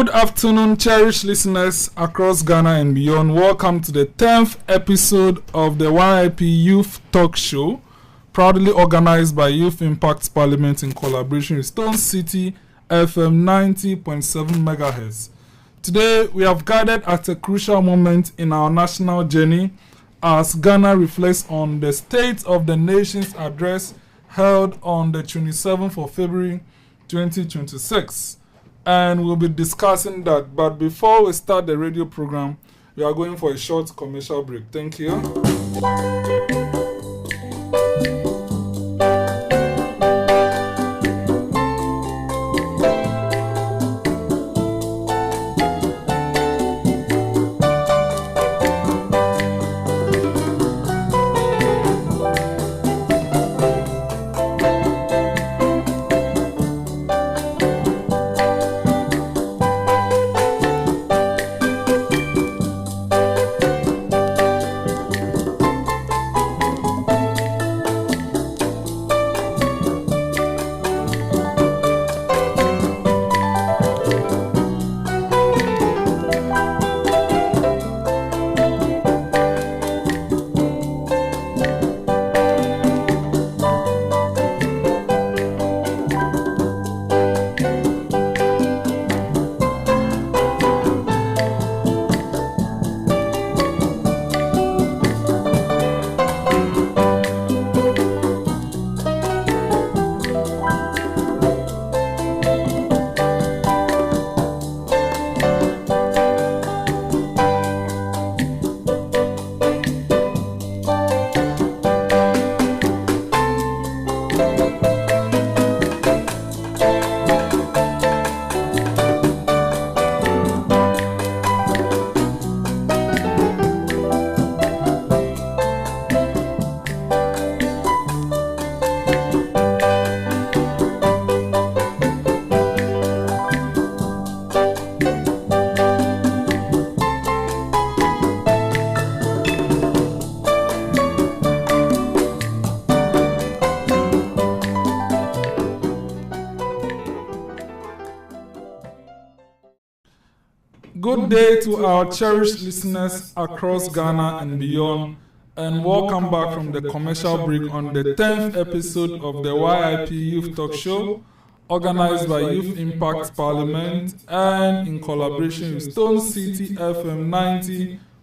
Good afternoon, cherished listeners across Ghana and beyond. Welcome to the 10th episode of the YIP Youth Talk Show, proudly organized by Youth Impact Parliament in collaboration with Stone City FM 90.7 MHz. Today, we have gathered at a crucial moment in our national journey as Ghana reflects on the State of the Nation's address held on the 27th of February 2026. And we'll be discussing that. But before we start the radio program, we are going for a short commercial break. Thank you. Good day to our cherished listeners across Ghana and beyond, and welcome back from the commercial break on the 10th episode of the YIP Youth Talk Show, organized by Youth Impact Parliament and in collaboration with Stone City FM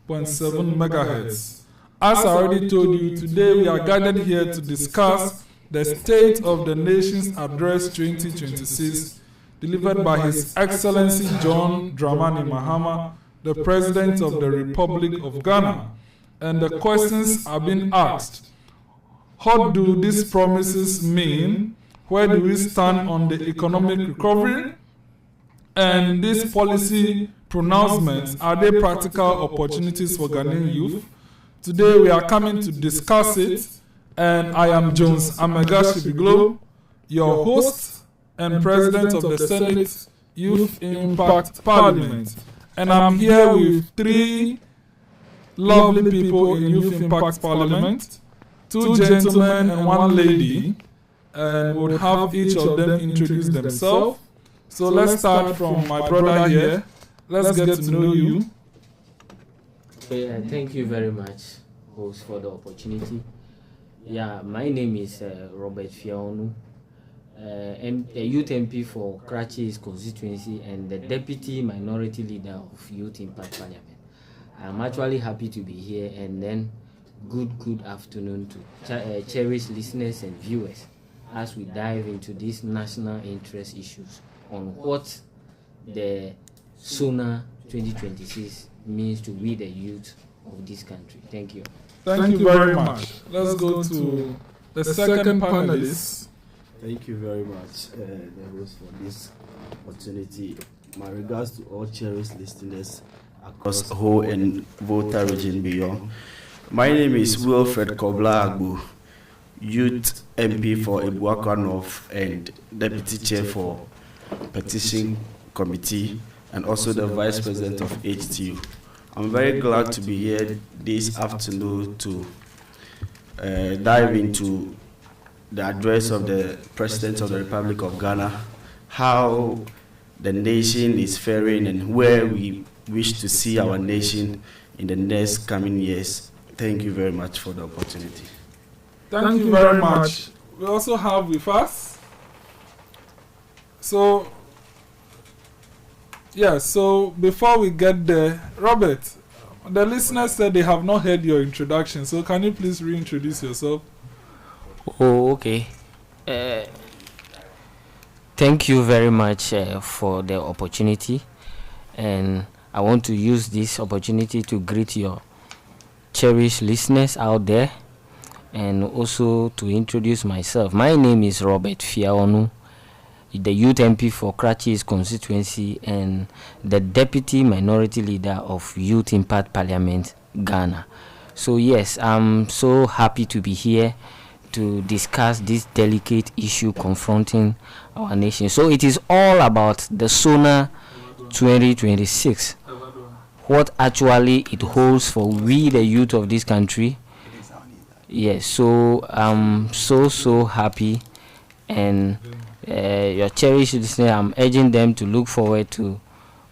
90.7 MHz. As I already told you, today we are gathered here to discuss the State of the Nation's Address 2026, delivered by His Excellency John Dramani Mahama, the President of the Republic of Ghana. And the questions are being asked. What do these promises mean? Where do we stand on the economic recovery? And these policy pronouncements, are they practical opportunities for Ghanaian youth? Today we are coming to discuss it, and I am Jones Amegashibiglo, your host and President of the Senate Youth Impact Parliament. And I'm here with three lovely people in Youth Impact Parliament, two gentlemen and one lady, and we'll have each of them introduce themselves. So let's start from my brother here. Let's get to know you. Okay, thank you very much, host, for the opportunity. Yeah, my name is Robert Fionu. A youth MP for Kratchi's constituency and the Deputy Minority Leader of Youth Impact Parliament. I'm actually happy to be here, and then good afternoon to cherished listeners and viewers as we dive into these national interest issues on what the SONA 2026 means to we the youth of this country. Thank you. Thank you very much. Let's go to the second panelist. Thank you very much, the host, for this opportunity. My regards to all cherished listeners across the whole and Volta region beyond. My name is Wilfred Kobla Agbu, Youth MP for Ebuakwa North and Deputy Chair for Petition Committee, and also the Vice President of HTU. I'm very glad to be here this afternoon to dive into the address of the President of the Republic of Ghana, how the nation is faring and where we wish to see our nation in the next coming years. Thank you very much for the opportunity. Thank you very much. We also have with us. So before we get there, Robert, the listeners said they have not heard your introduction. So can you please reintroduce yourself? Oh, okay. Thank you very much for the opportunity, and I want to use this opportunity to greet your cherished listeners out there, and also to introduce myself. My name is Robert Fiaonu, the Youth MP for Kratchis constituency and the Deputy Minority Leader of Youth Impact Parliament, Ghana. So yes, I'm so happy to be here to discuss this delicate issue confronting our nation. So it is all about the SONA 2026, what actually it holds for we the youth of this country. Yes, so I'm so happy, and your cherished listener, I'm urging them to look forward to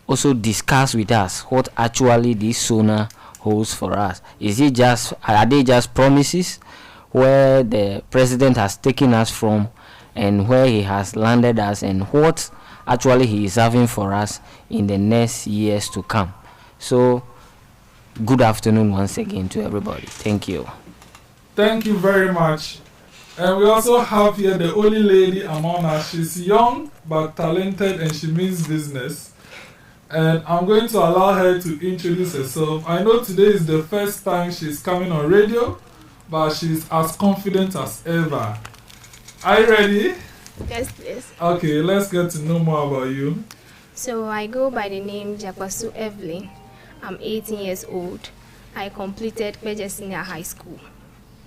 also discuss with us what actually this SONA holds for us. Are they just promises where the president has taken us from and where he has landed us, and what actually he is having for us in the next years to come? So good afternoon once again to everybody. Thank you. Thank you very much. And we also have here the only lady among us. She's young but talented and she means business. And I'm going to allow her to introduce herself. I know today is the first time she's coming on radio, but she's as confident as ever. Are you ready? Yes, please. Okay, let's get to know more about you. So I go by the name Jakwasu Evelyn. I'm 18 years old. I completed Kweje Senior High School.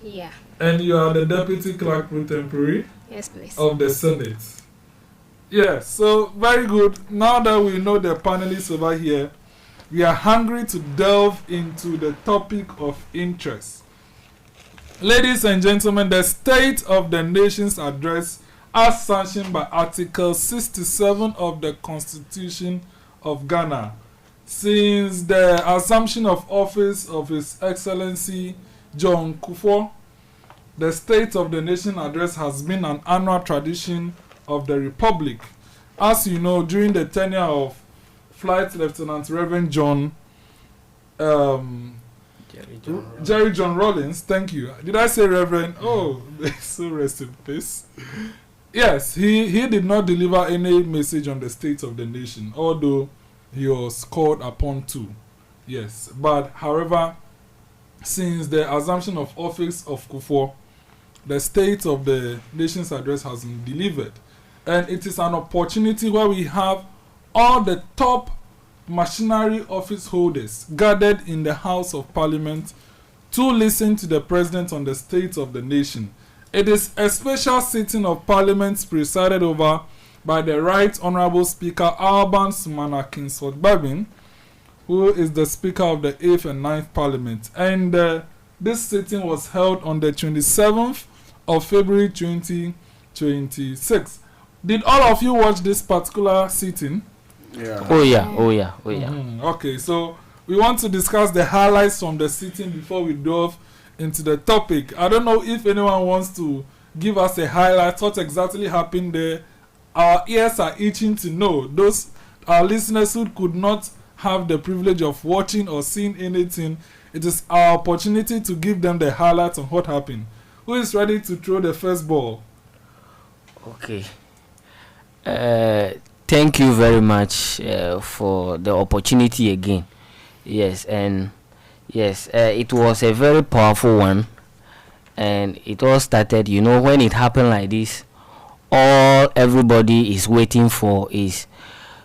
Yeah. And you are the Deputy Clerk Pro Tempore? Yes, please. Of the Senate. Yes, so very good. Now that we know the panelists over here, we are hungry to delve into the topic of interest. Ladies and gentlemen, the State of the Nation's Address, as sanctioned by Article 67 of the Constitution of Ghana, since the assumption of office of His Excellency John Kufuor, the State of the Nation Address has been an annual tradition of the Republic. As you know, during the tenure of Flight Lieutenant Reverend Jerry John Rawlings, thank you. Did I say Reverend? Oh, so rest in peace. Yes, he did not deliver any message on the state of the nation, although he was called upon to. Yes, but however, since the assumption of office of Kufuor, the State of the Nation's Address has been delivered. And it is an opportunity where we have all the top machinery office holders gathered in the House of Parliament to listen to the President on the state of the nation. It is a special sitting of Parliament presided over by the Right Honourable Speaker Alban Sumana Kingsford-Babin, who is the Speaker of the 8th and 9th Parliament. And this sitting was held on the 27th of February 2026. Did all of you watch this particular sitting? Yeah. Oh yeah. Okay, so we want to discuss the highlights from the sitting before we delve into the topic. I don't know if anyone wants to give us a highlight, what exactly happened there. Our ears are itching to know. Those our listeners who could not have the privilege of watching or seeing anything, it is our opportunity to give them the highlights on what happened. Who is ready to throw the first ball? Okay. Thank you very much for the opportunity again. Yes, and yes, it was a very powerful one, and it all started, when it happened like this, all everybody is waiting for is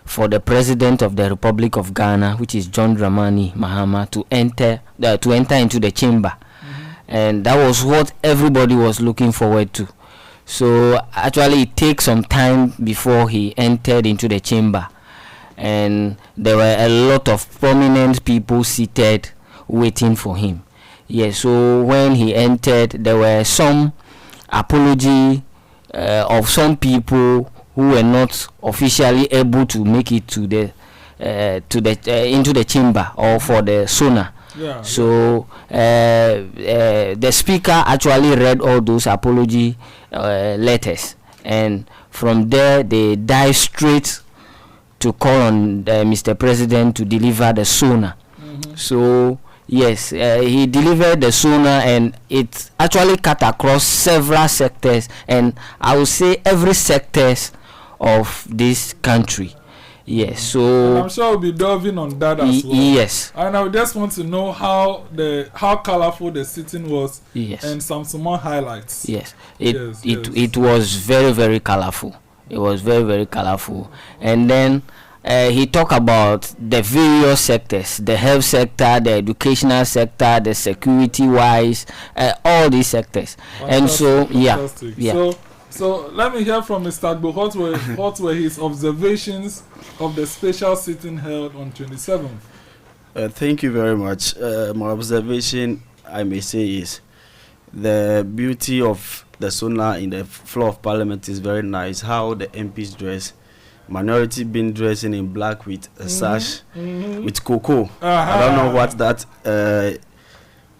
for the President of the Republic of Ghana, which is John Dramani Mahama, to enter into the chamber. And that was what everybody was looking forward to. So actually it takes some time before he entered into the chamber, and there were a lot of prominent people seated waiting for him. Yes, so when he entered, there were some apology of some people who were not officially able to make it to the into the chamber or for the SONA. Yeah. So the speaker actually read all those apology letters, and from there they dive straight to call on Mr. President to deliver the SONA. So yes, he delivered the SONA, and it actually cut across several sectors, and I would say every sectors of this country. Yes, so and I'm sure we'll be delving on that as well. Yes, and I just want to know how colorful the sitting was. Yes, and some more highlights. Yes, it was very, very colorful. It was very, very colorful, and then he talked about the various sectors: the health sector, the educational sector, the security-wise, all these sectors. Fantastic, and so yeah. So let me hear from Mr. Agbo. What were his observations of the special sitting held on 27th? Thank you very much. My observation, I may say, is the beauty of the SONA in the floor of Parliament is very nice. How the MPs dress, minority being dressing in black with a sash with cocoa. I don't know what that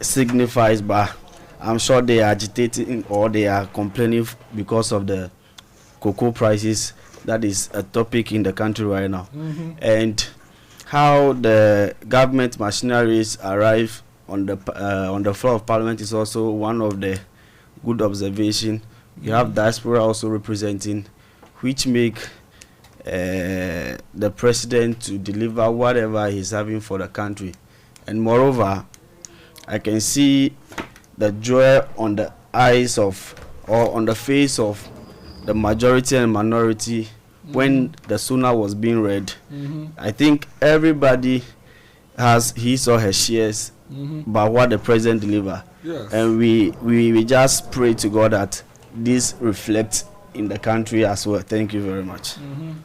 signifies, but I'm sure they are agitating or they are complaining because of the cocoa prices. That is a topic in the country right now. And how the government machineries arrive on the floor of Parliament is also one of the good observation. You have diaspora also representing, which make the president to deliver whatever he's having for the country. And moreover, I can see the joy on the eyes of, or on the face of, the majority and minority when the SONA was being read. I think everybody has his or her shares by what the president delivered. Yes. And we just pray to God that this reflects in the country as well. Thank you very much.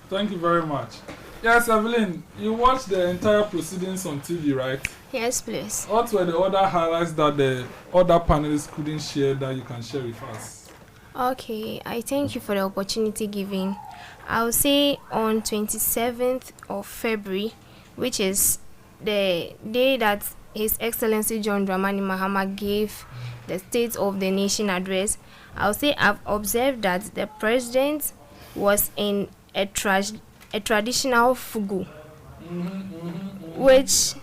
Thank you very much. Yes, Evelyn, you watched the entire proceedings on TV, right? Yes, please. What were the other highlights that the other panelists couldn't share that you can share with us? Okay, I thank you for the opportunity given. I'll say on 27th of February, which is the day that His Excellency John Dramani Mahama gave the State of the Nation address, I'll say I've observed that the president was in a traditional fugu, which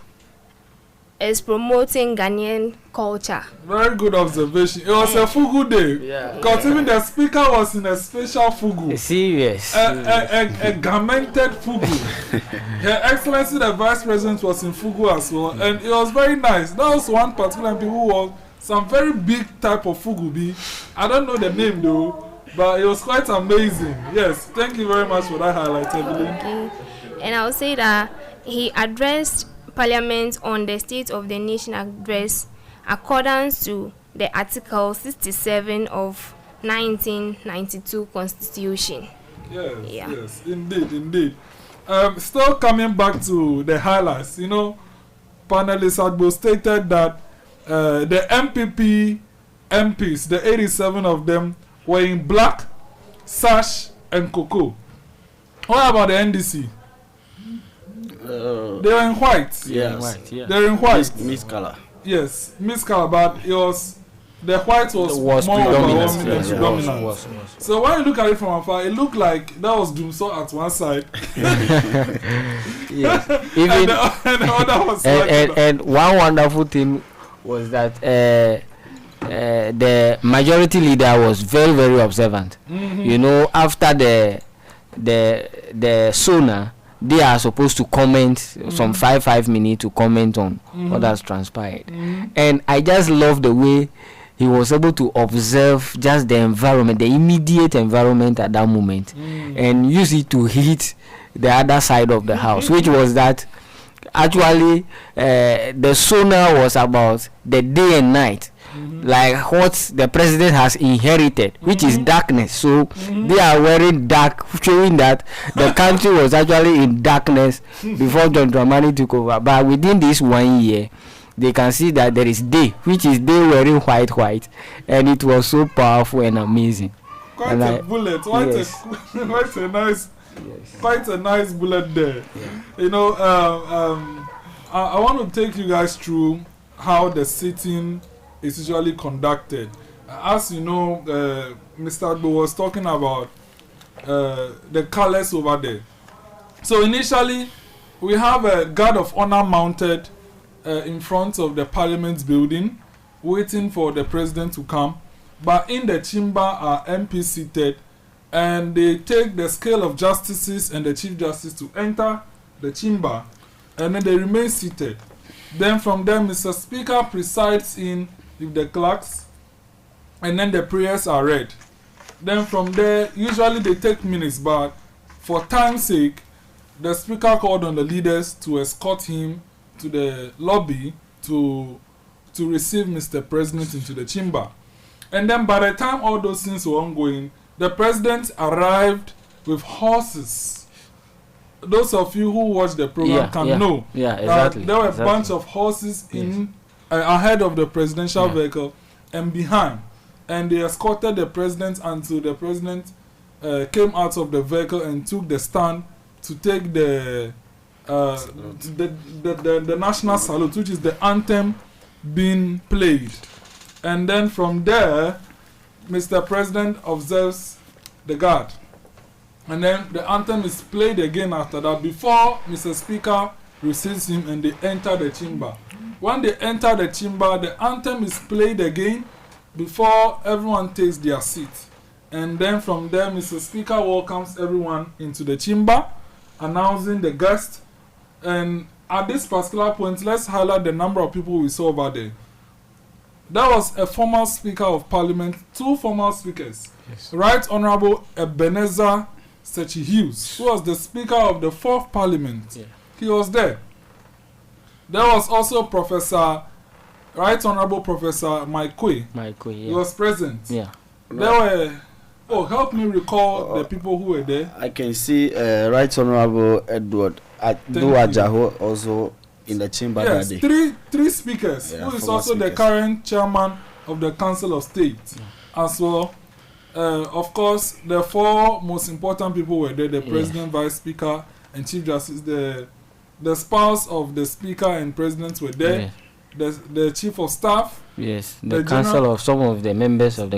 is promoting Ghanaian culture. Very good observation. It was a fugu day. Because even the speaker was in a special fugu. Serious. A garmented fugu. Her Excellency the Vice President was in fugu as well. And it was very nice. That was one particular people who wore some very big type of fugu. I don't know the name though, but it was quite amazing. Yes, thank you very much for that highlight, Evelyn. Okay. And I'll say that he addressed Parliament on the State of the Nation address accordance to the Article 67 of 1992 Constitution. Yes, indeed. Still coming back to the highlights, Panellists Agbo stated that the MPs, the 87 of them, were in black, sash, and cocoa. What about the NDC? They were in white. Yes. They're in white. Mixed color. Yes, mixed color, but the white was more predominant. So when you look at it from afar, it looked like that was Doomsaw at one side. Yes. Even and the other was and one wonderful thing was that the majority leader was very, very observant. After the SONA, they are supposed to comment some 5 minutes to comment on what has transpired. And I just love the way he was able to observe just the environment, the immediate environment at that moment, and use it to hit the other side of the house, which was that actually the SONA was about the day and night, like what the president has inherited, which is darkness. So they are wearing dark, showing that the country was actually in darkness before John Dramani took over. But within this 1 year, they can see that there is day, which is they wearing white, and it was so powerful and amazing. Quite a bullet. Yes. Quite a nice. Yes. Quite a nice bullet there. You know, I want to take you guys through how the sitting is usually conducted. As you know, Mr. Agbo was talking about the colors over there. So initially, we have a guard of honor mounted in front of the Parliament building, waiting for the president to come. But in the chamber are MPs seated, and they take the scale of justices and the chief justice to enter the chamber, and then they remain seated. Then from there, Mr. Speaker presides in with the clerks, and then the prayers are read. Then from there, usually they take minutes, but for time's sake, the speaker called on the leaders to escort him to the lobby to receive Mr. President into the chamber. And then by the time all those things were ongoing, the president arrived with horses. Those of you who watch the program can know that there were a bunch of horses in ahead of the presidential vehicle and behind. And they escorted the president until the president came out of the vehicle and took the stand to take the national salute, which is the anthem being played. And then from there, Mr. President observes the guard. And then the anthem is played again after that before Mr. Speaker receives him and they enter the chamber. When they enter the chamber, the anthem is played again before everyone takes their seat. And then from there, Mr. Speaker welcomes everyone into the chamber, announcing the guest. And at this particular point, let's highlight the number of people we saw over there. There was a former Speaker of Parliament, two former speakers. Yes. Right Honorable Ebenezer Sechi Hughes, who was the Speaker of the 4th Parliament. Yeah. He was there. There was also Right Honorable Professor Mike Kwe. He was present. Yeah. There were... Oh, help me recall the people who were there. I can see Right Honorable Edward Aduajaho also in the chamber that day. Three speakers, who is also the current chairman of the Council of State as well. Of course, the 4 most important people were there: the President, Vice Speaker, and Chief Justice. The spouse of the Speaker and President were there. The Chief of Staff. Yes, the Council of some of the members of the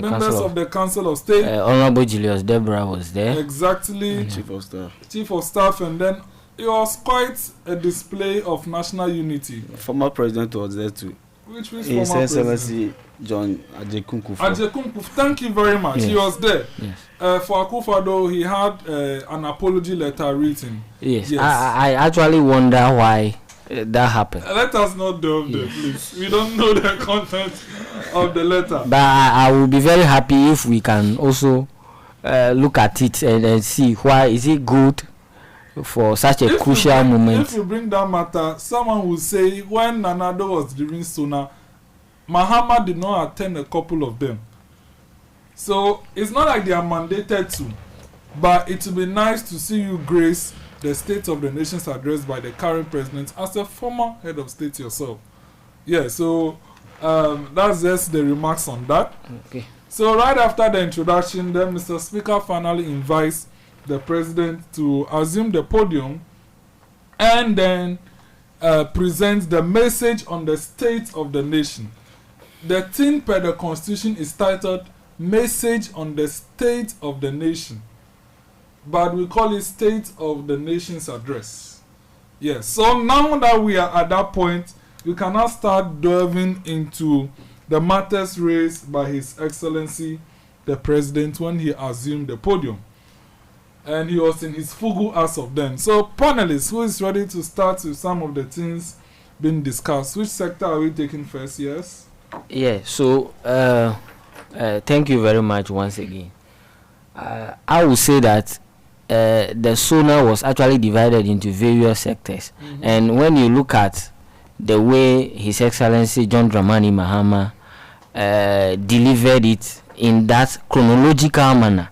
Council of State. Honorable Julius Deborah was there. Exactly. Chief of Staff. Chief of Staff, and then it was quite a display of national unity. The former president was there too. Which former president? John Ajekunkufu. Ajekunkufu, thank you very much. Yes. He was there. Yes. For Akufo-Addo, he had an apology letter written. Yes. I actually wonder why that happened. Let us not delve there, please. We don't know the content of the letter. But I will be very happy if we can also look at it and see why is it good for such a crucial moment. If you bring that matter, someone will say when Nanado was during SONA, Mahama did not attend a couple of them. So it's not like they are mandated to, but it will be nice to see you grace the State of the Nation's address by the current president as a former head of state yourself. Yeah, so that's just the remarks on that. Okay. So right after the introduction, then Mr. Speaker finally invites the president to assume the podium and then presents the message on the state of the nation. The thing per the constitution is titled Message on the State of the Nation, but we call it State of the Nation's Address. Yes, so now that we are at that point, we can now start delving into the matters raised by His Excellency the President when he assumed the podium. And he was in his fugu as of then. So, panelists, who is ready to start with some of the things being discussed? Which sector are we taking first? Yes? Yeah, so thank you very much once again. I would say that the SONA was actually divided into various sectors. Mm-hmm. And when you look at the way His Excellency John Dramani Mahama delivered it in that chronological manner,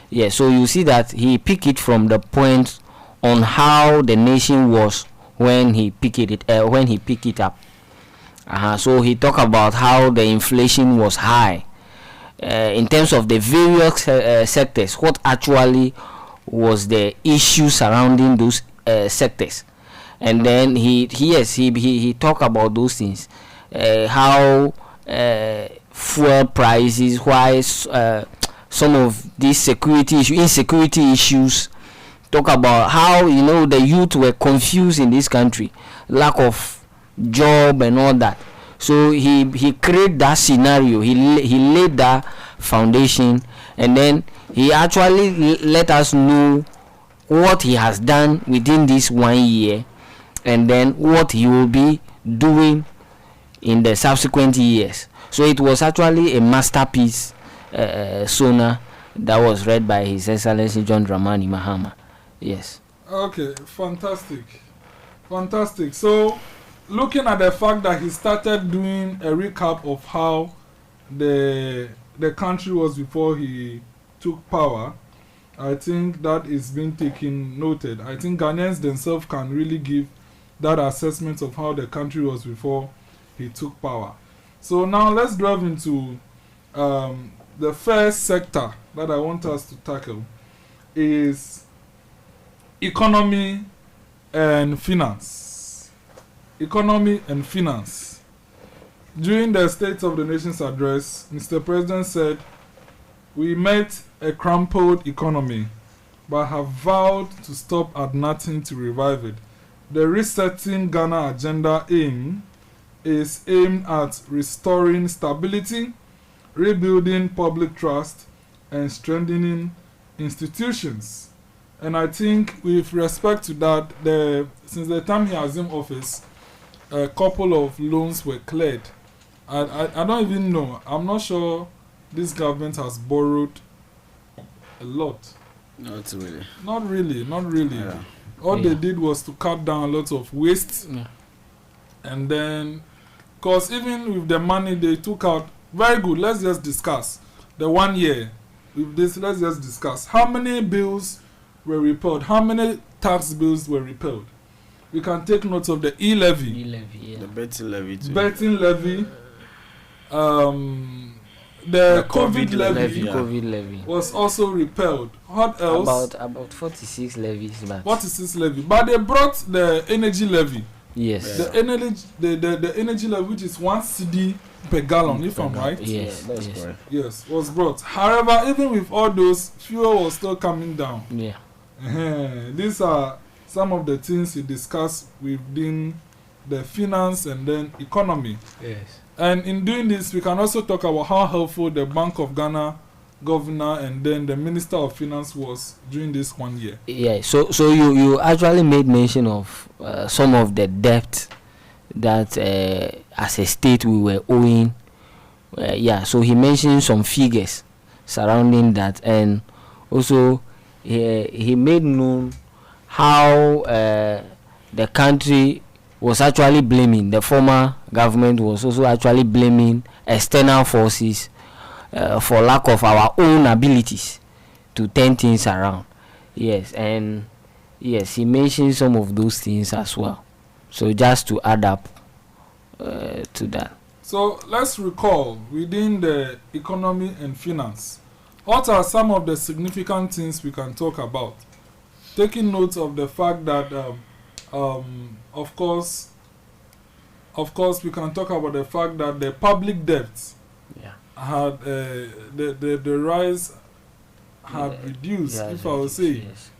yeah, so you see that he picked it from the point on how the nation was when he picked it up. So he talked about how the inflation was high, in terms of the various sectors, what actually was the issue surrounding those sectors. And then he talked about those things, how fuel prices, why some of these insecurity issues. Talk about how the youth were confused in this country, lack of job and all that. So he created that scenario. He laid that foundation, and then he actually let us know what he has done within this 1 year, and then what he will be doing in the subsequent years. So it was actually a masterpiece, SONA, that was read by His Excellency John Dramani Mahama. Yes. Okay, fantastic. So, looking at the fact that he started doing a recap of how the country was before he took power, I think that is being noted. I think Ghanaians themselves can really give that assessment of how the country was before he took power. So now let's delve into the first sector that I want us to tackle is economy and finance. Economy and finance. During the State of the Nation's address, Mr. President said, "We met a crumpled economy, but have vowed to stop at nothing to revive it. The Resetting Ghana agenda is aimed at restoring stability, rebuilding public trust, and strengthening institutions." And I think with respect to that, since the time he assumed office, a couple of loans were cleared. I don't even know. I'm not sure this government has borrowed a lot. Not really. Yeah. All they did was to cut down a lot of waste. Yeah. And then, because even with the money they took out, very good, let's just discuss. The 1 year, with this, let's just discuss. How many bills were repealed? How many tax bills were repealed? We can take note of the e-levy. Yeah. The betting levy too. Betting levy. The COVID levy, COVID levy was also repealed. What else? About 46 levies. But 46 levy. But they brought the energy levy. Yes. Yeah. The energy levy, which is 1 cedi per gallon, if I'm right. Yes. That's correct. Yes, was brought. However, even with all those, fuel was still coming down. Yeah. These are some of the things he discussed within the finance and then economy. Yes. And in doing this, we can also talk about how helpful the Bank of Ghana governor and then the Minister of Finance was during this 1 year. Yeah. So you actually made mention of some of the debt that as a state we were owing. So he mentioned some figures surrounding that, and also he made known how the country was actually blaming, the former government was also actually blaming external forces for lack of our own abilities to turn things around. Yes, and yes, he mentioned some of those things as well. So just to add up to that. So let's recall within the economy and finance, what are some of the significant things we can talk about? Taking note of the fact that, of course, we can talk about the fact that the public debt had the rise had reduced. If I would say, yes.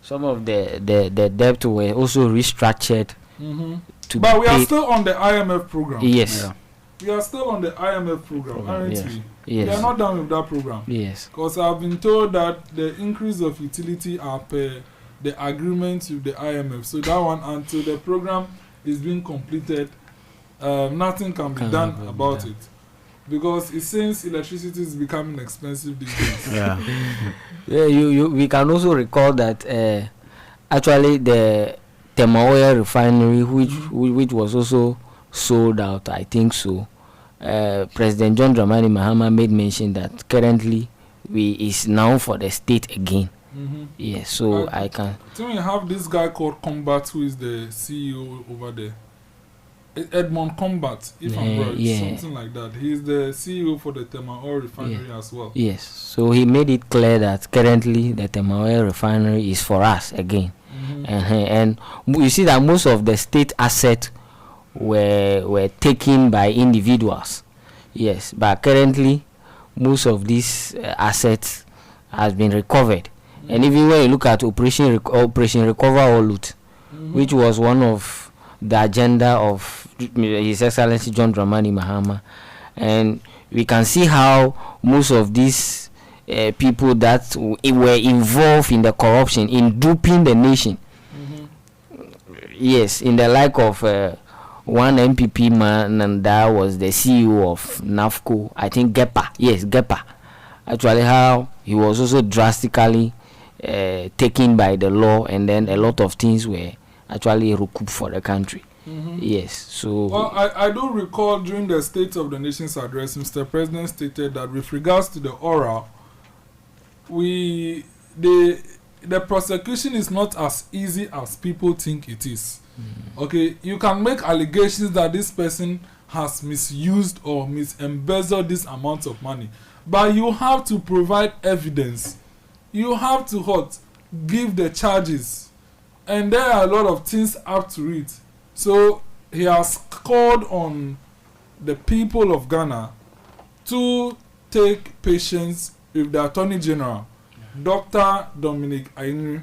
Some of the debt were also restructured. But we are still on the IMF program. Yes. Yeah. We are still on the IMF program, aren't we? Yes. We are not done with that program. Yes. Because I've been told that the increase of utility are per the agreement with the IMF. So that one, until the program is being completed, nothing can be done about it. Because it seems electricity is becoming expensive these days. We can also recall that actually the Temaoya refinery, which was also sold out, I think so. President John Dramani Mahama made mention that currently is now for the state again. Yes, so I can. So we have this guy called Combat, who is the CEO over there. Edmond Combat, if I'm right, Yeah. something like that. He's the CEO for the Temaoil refinery as well. Yes. So he made it clear that currently the Temaoil refinery is for us again. And you see that most of the state assets were taken by individuals. Yes, but currently most of these assets has been recovered. And even when you look at Operation Recover or Loot, which was one of the agenda of His Excellency John Dramani Mahama, and we can see how most of these people that were involved in the corruption, in duping the nation, yes, in the like of one MPP man, and that was the CEO of NAFCO, I think Gepa. Actually, how he was also drastically taken by the law, and then a lot of things were actually recouped for the country. Yes, so... Well, I do recall during the State of the Nation's address, Mr. President stated that with regards to the oral, the prosecution is not as easy as people think it is. Okay, you can make allegations that this person has misused or embezzled this amount of money, but you have to provide evidence. You have to give the charges, and there are a lot of things up to it. So he has called on the people of Ghana to take patience with the Attorney General, Dr. Dominic Ainu.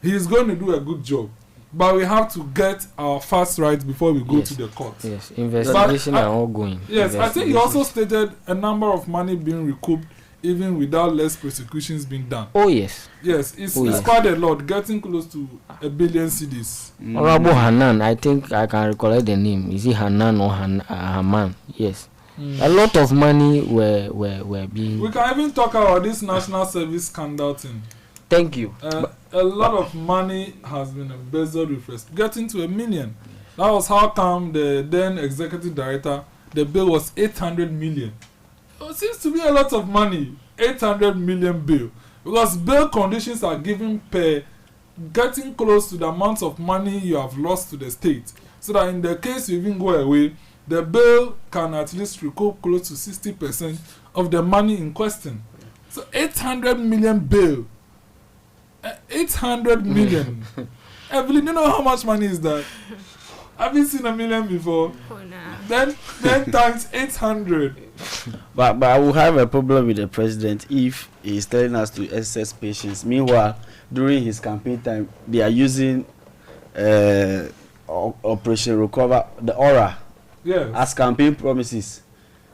He is going to do a good job, but we have to get our facts right before we go to the court. Yes, investigation are ongoing. Yes, I think he also stated a number of money being recouped even without less prosecutions being done. Oh yes. Yes, it's quite a lot, getting close to 1 billion cedis. Honorable Hanan, I think I can recollect the name. Is it Hanan or Haman? Yes. A lot of money were being... We can even talk about this national service scandal thing. Thank you. A lot of money has been embezzled with getting to 1 million. That was how come the then executive director, the bill was 800 million. It seems to be a lot of money, 800 million bill. Because bail conditions are given per getting close to the amount of money you have lost to the state. So that in the case you even go away, the bail can at least recoup close to 60% of the money in question. So 800 million bail. 800 million. Evelyn, you know how much money is that? Have you seen 1 million before? Oh, no. Then times 800. But I will have a problem with the president if he is telling us to exercise patience. Meanwhile, during his campaign time, they are using Operation Recover, the aura, as campaign promises.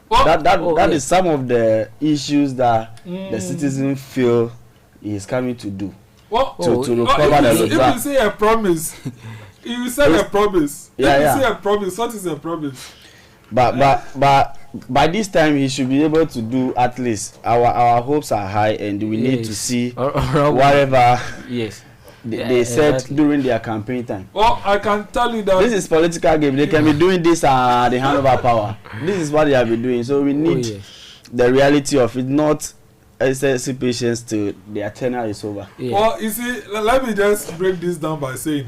That is some of the issues that the citizens feel he is coming to do. To recover the if you say a promise, you say a promise. If you say a promise, what is a promise? But by this time he should be able to do at least. Our hopes are high, and we need to see whatever they said during their campaign time. Well, I can tell you that this is political game. They can be doing this the hand over power. This is what they have been doing. So we need the reality of it, not exercising patience till their tenure is over. Well, you see, let me just break this down by saying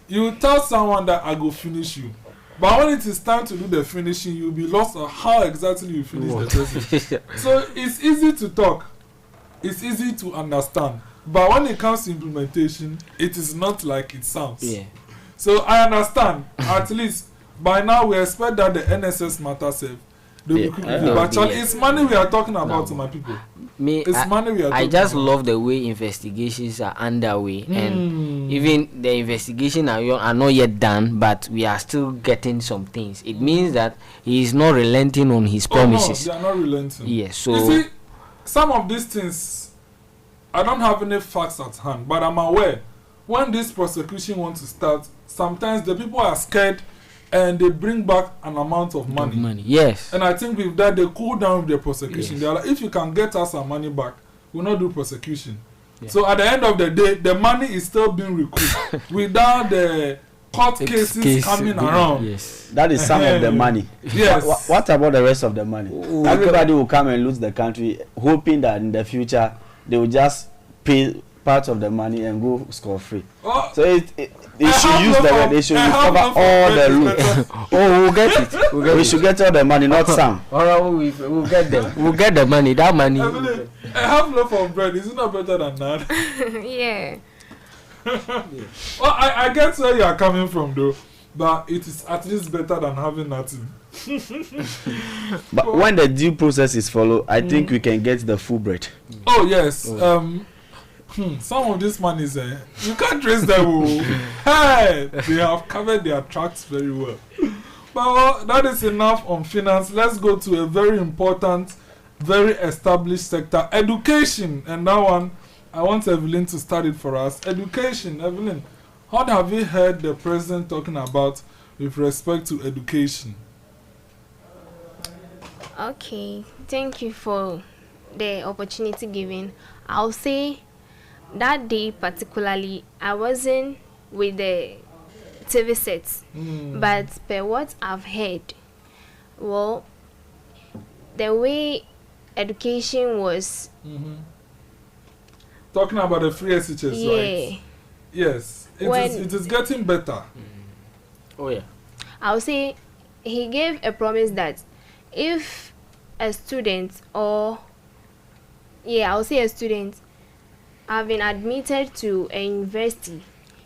you tell someone that I go finish you, but when it is time to do the finishing, you'll be lost on how exactly you finish the person. So it's easy to talk, it's easy to understand, but when it comes to implementation, it is not like it sounds. So I understand. At least by now we expect that the NSS matter safe. It's money we are talking about to my people. I just love the way investigations are underway, and even the investigation are not yet done, but we are still getting some things. It means that he is not relenting on his promises. No, they are not relenting. Yes, so you see, some of these things, I don't have any facts at hand, but I'm aware when this prosecution wants to start, sometimes the people are scared and they bring back an amount of money. Yes. And I think with that, they cool down with the prosecution. They are like, if you can get us our money back, we'll not do prosecution. So at the end of the day, the money is still being recouped without the court cases coming around. Yes. That is some of the money. Yes. What about the rest of the money? Everybody will come and lose the country, hoping that in the future they will just pay part of the money and go score free. Oh, So they should use the word. They should recover all the loot. We'll get it. We should get all the money, not some. Alright, we'll get them. We'll get the money. That money. Evelyn, a half loaf of bread is not better than that. Yeah. Well, I get where you are coming from, though, but it is at least better than having nothing. But when the due process is followed, I think we can get the full bread. Oh yes. Some of these monies, you can't trace them. Hey, they have covered their tracks very well. But well, that is enough on finance. Let's go to a very important, very established sector, education. And that one, I want Evelyn to start it for us. Education, Evelyn. What have you heard the president talking about with respect to education? Okay, thank you for the opportunity given. I'll say that day particularly, I wasn't with the TV sets, but per what I've heard, well, the way education was, Talking about the free SHS, yeah, right? Yes, it is getting better. Oh yeah. I'll say he gave a promise that if a student I'll say a student have been admitted to a university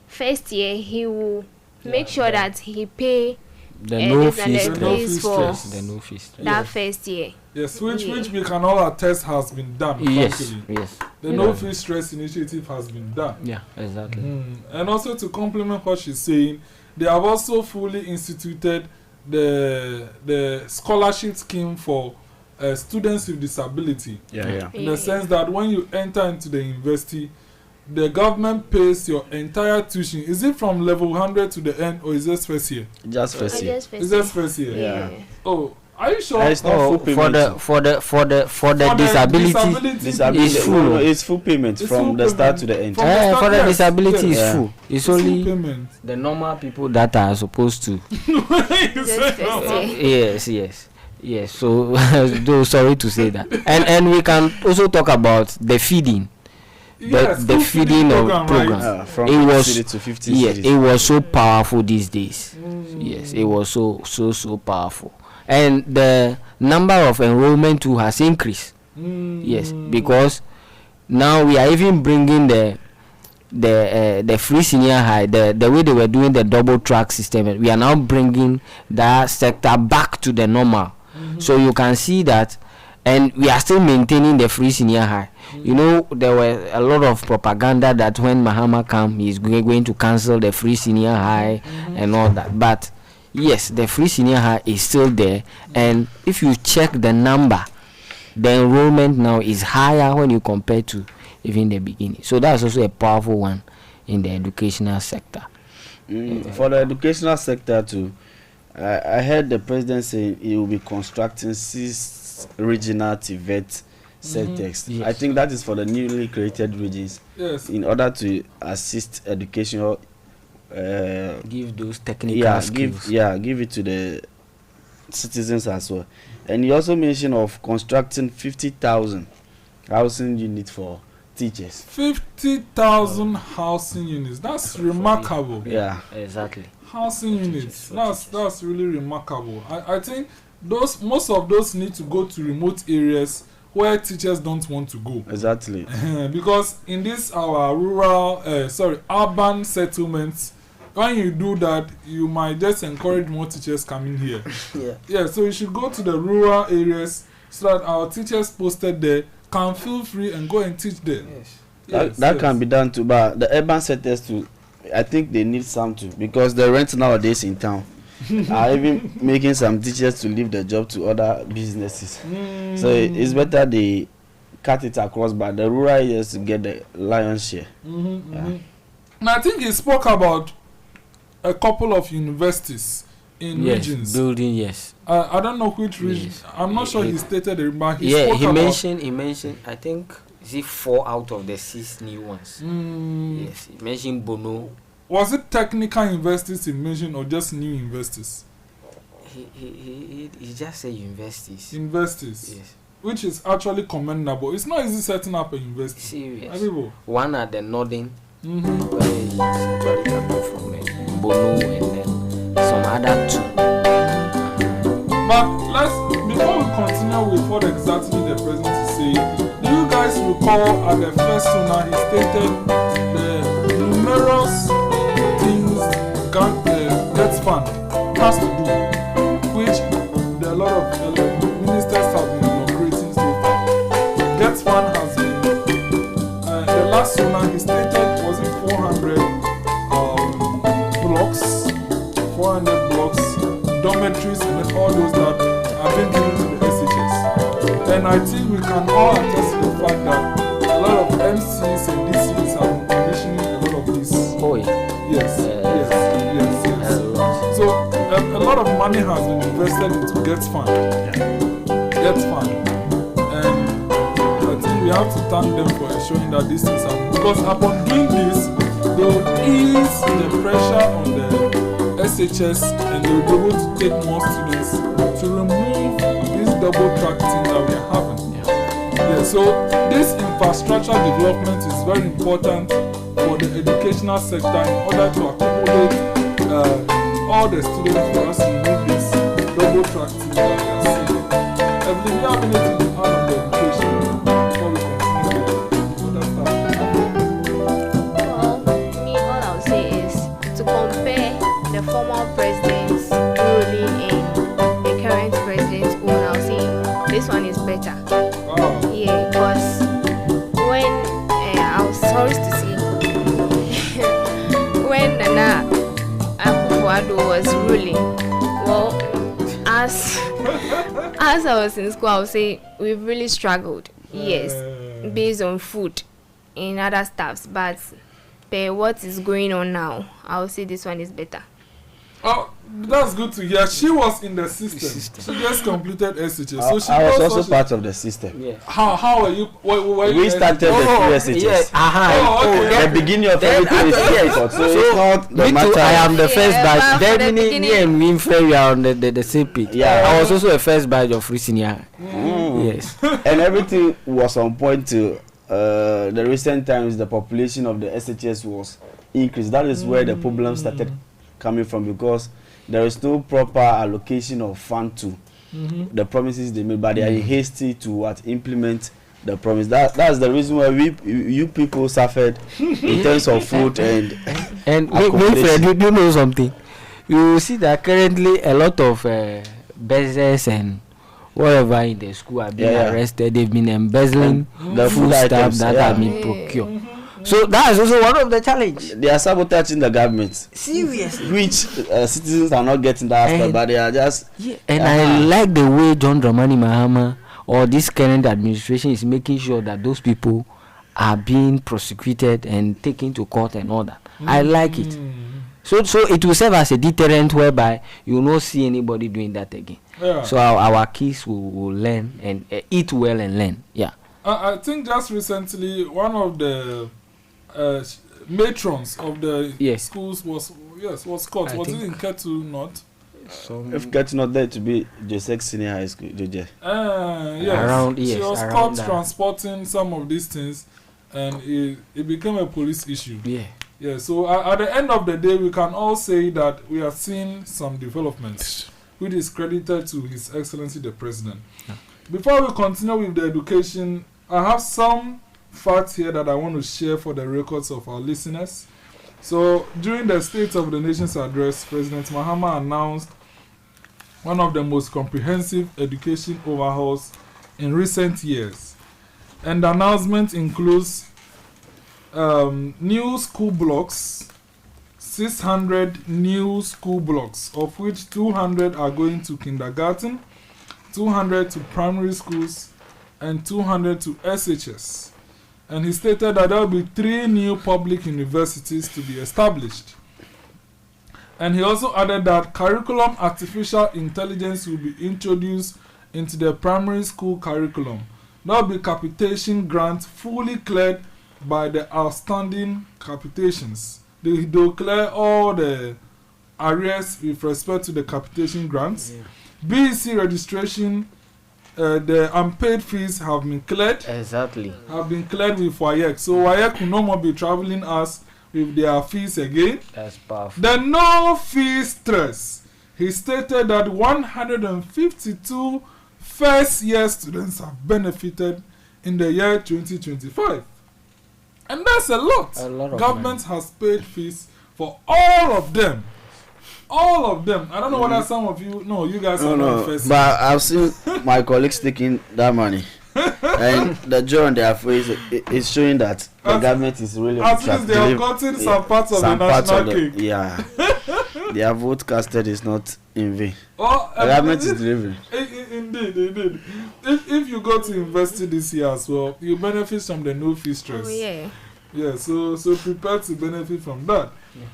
first year, he will make sure that he pay The no fees for the no fees. that first year. Yes, which we can all attest has been done. Yes, frankly. yes. The no fee stress initiative has been done. Yeah, exactly. And also to complement what she's saying, they have also fully instituted the scholarship scheme for students with disability. In the sense that when you enter into the university, the government pays your entire tuition. Is it from level 100 to the end, or is it first year? Just first year. Is that first year? Yeah. Oh, are you sure? It's not full payment. For the disability, Disability it's full. no, it's full payment It's from full the start payment. to the end. From the start, for the yes, disability yes. is full. It's Full only payment. the normal people that are supposed to. You said first no. year. Yes. So, though sorry to say that. And we can also talk about the feeding. Yes, The school feeding of right? program. From It was- 50 to 50 Yes, cities. it was so powerful these days. Yes, it was so powerful. And the number of enrollment too has increased. Yes, because now we are even bringing the free senior high, the way they were doing the double track system. We are now bringing that sector back to the normal. So you can see that, and we are still maintaining the free senior high. You know, there were a lot of propaganda that when Mahama come, he is going to cancel the free senior high and all that. But yes, the free senior high is still there. And if you check the number, the enrollment now is higher when you compare to even the beginning. So that's also a powerful one in the educational sector. For the educational sector too, I heard the president say he will be constructing 6 regional TVET sectors. Yes. I think that is for the newly created regions Yes. in order to assist educational. Give those technical skills. Give it to the citizens as well. And he also mentioned of constructing 50,000 housing units for teachers. 50,000 housing units. That's remarkable. Yeah. Exactly. Housing units. That's really remarkable. I think most of those need to go to remote areas where teachers don't want to go. Exactly. Because in this our urban settlements, when you do that, you might just encourage more teachers coming here. Yeah, so you should go to the rural areas so that our teachers posted there can feel free and go and teach there. That can be done too, but the urban sectors too, I think they need some too, because the rent nowadays in town are even making some teachers to leave the job to other businesses. So it's better they cut it across, but the rural areas to get the lion's share. And I think he spoke about a couple of universities in regions. Building, yes. I don't know which region. Yes. I'm not sure he stated it, but he Yeah, spoke he about mentioned, I think, is it 4 out of the 6 new ones? Yes, he mentioned Bono. Was it technical universities he mentioned or just new universities? He just said universities. Universities. Yes. which is actually commendable. It's not easy setting up a university. Serious. One at the Northern, where it's actually coming from Bono, and then some other two. But before we continue with what exactly the president is saying, do you guys recall at the first SONA he stated the numerous things Gets Fund has to do, which a lot of ministers have been inaugurating so far. Gets Fund has been, the last SONA he stated was it 400 blocks, 400 blocks, dormitories, and all those that have been given to the SHS. And I think we can all attest to the fact that a lot of MCs and DCs have been commissioning a lot of this. Oh, yeah. Yes. So a lot of money has been invested into Gets Fund. Gets Fund. And I think we have to thank them for ensuring that these things happen. Because upon doing this, they will ease the pressure on the SHS and they will be able to take more students to remove this double track thing that we are having. So this infrastructure development is very important for the educational sector in order to accommodate all the students for us to remove this double track thing that we are seeing. And do you have anything to add on the education before we continue with other stuff? Well, me, all I'll say is to compare the former president's ruling and the current president's own, I'll say this one is better. Wow. Yeah, because when I was sorry to say, when Nana Akufo-Addo was ruling, well, as I was in school, I would say we've really struggled. Yes, based on food and other stuffs, but what is going on now, I would say this one is better. Oh, that's good to hear. She was in the system. She just completed SHS. So she I was also part of the system. Yeah. How are you? We started the SHS. Yes. The beginning of everything is difficult. So it's not the me matter. too, I am the first batch. But Then me and Winfrey, we are on the same page. Yeah. I was also a first batch of free senior. Yes. And everything was on point to the recent times. The population of the SHS was increased. That is where the problem started coming from, because there is no proper allocation of fund to the promises they made, but they are hasty to implement the promise. That's the reason why you people suffered in terms of food and Winfred, you know something? You see that currently a lot of business and whatever in the school have been arrested. They've been embezzling the food stuff that have been procured. So that is also one of the challenge. They are sabotaging the government. Seriously. Which citizens are not getting that aspect, but they are just... Yeah, and I like the way John Dramani Mahama or this current administration is making sure that those people are being prosecuted and taken to court and all that. I like it. So it will serve as a deterrent whereby you will not see anybody doing that again. Yeah. So our kids will learn and eat well and learn. Yeah. I think just recently one of the matrons of the schools was caught. Was it in Ketu North? If Ketu North, there to be Joseph Senior High School, yes. She was caught transporting some of these things, and it became a police issue. Yeah. So at the end of the day, we can all say that we are seeing some developments, which is credited to His Excellency the President. Yeah. Before we continue with the education, I have some facts here that I want to share for the records of our listeners. So, during the State of the Nation's address, President Mahama announced one of the most comprehensive education overhauls in recent years. And the announcement includes new school blocks, 600 new school blocks, of which 200 are going to kindergarten, 200 to primary schools, and 200 to SHS. And he stated that there will be 3 new public universities to be established. And he also added that curriculum artificial intelligence will be introduced into the primary school curriculum. There will be capitation grants fully cleared by the outstanding capitations. They will clear all the arrears with respect to the capitation grants. BEC registration the unpaid fees have been cleared. Exactly. Have been cleared with YIP. So YIP will no more be traveling us with their fees again. That's powerful. The no fee stress. He stated that 152 first year students have benefited in the year 2025. And that's a lot. Government has paid fees for all of them. All of them. I don't know whether some of you, you guys are not first. But I've seen my colleagues taking that money. And the joy on their face is showing that the government is really at least they have gotten some parts of the national cake. Yeah. Their vote casted is not in vain. The government is delivering. Indeed. If you go to university this year as well, you benefit from the no fee stress. Oh, yeah. Yeah, so prepare to benefit from that. Yeah.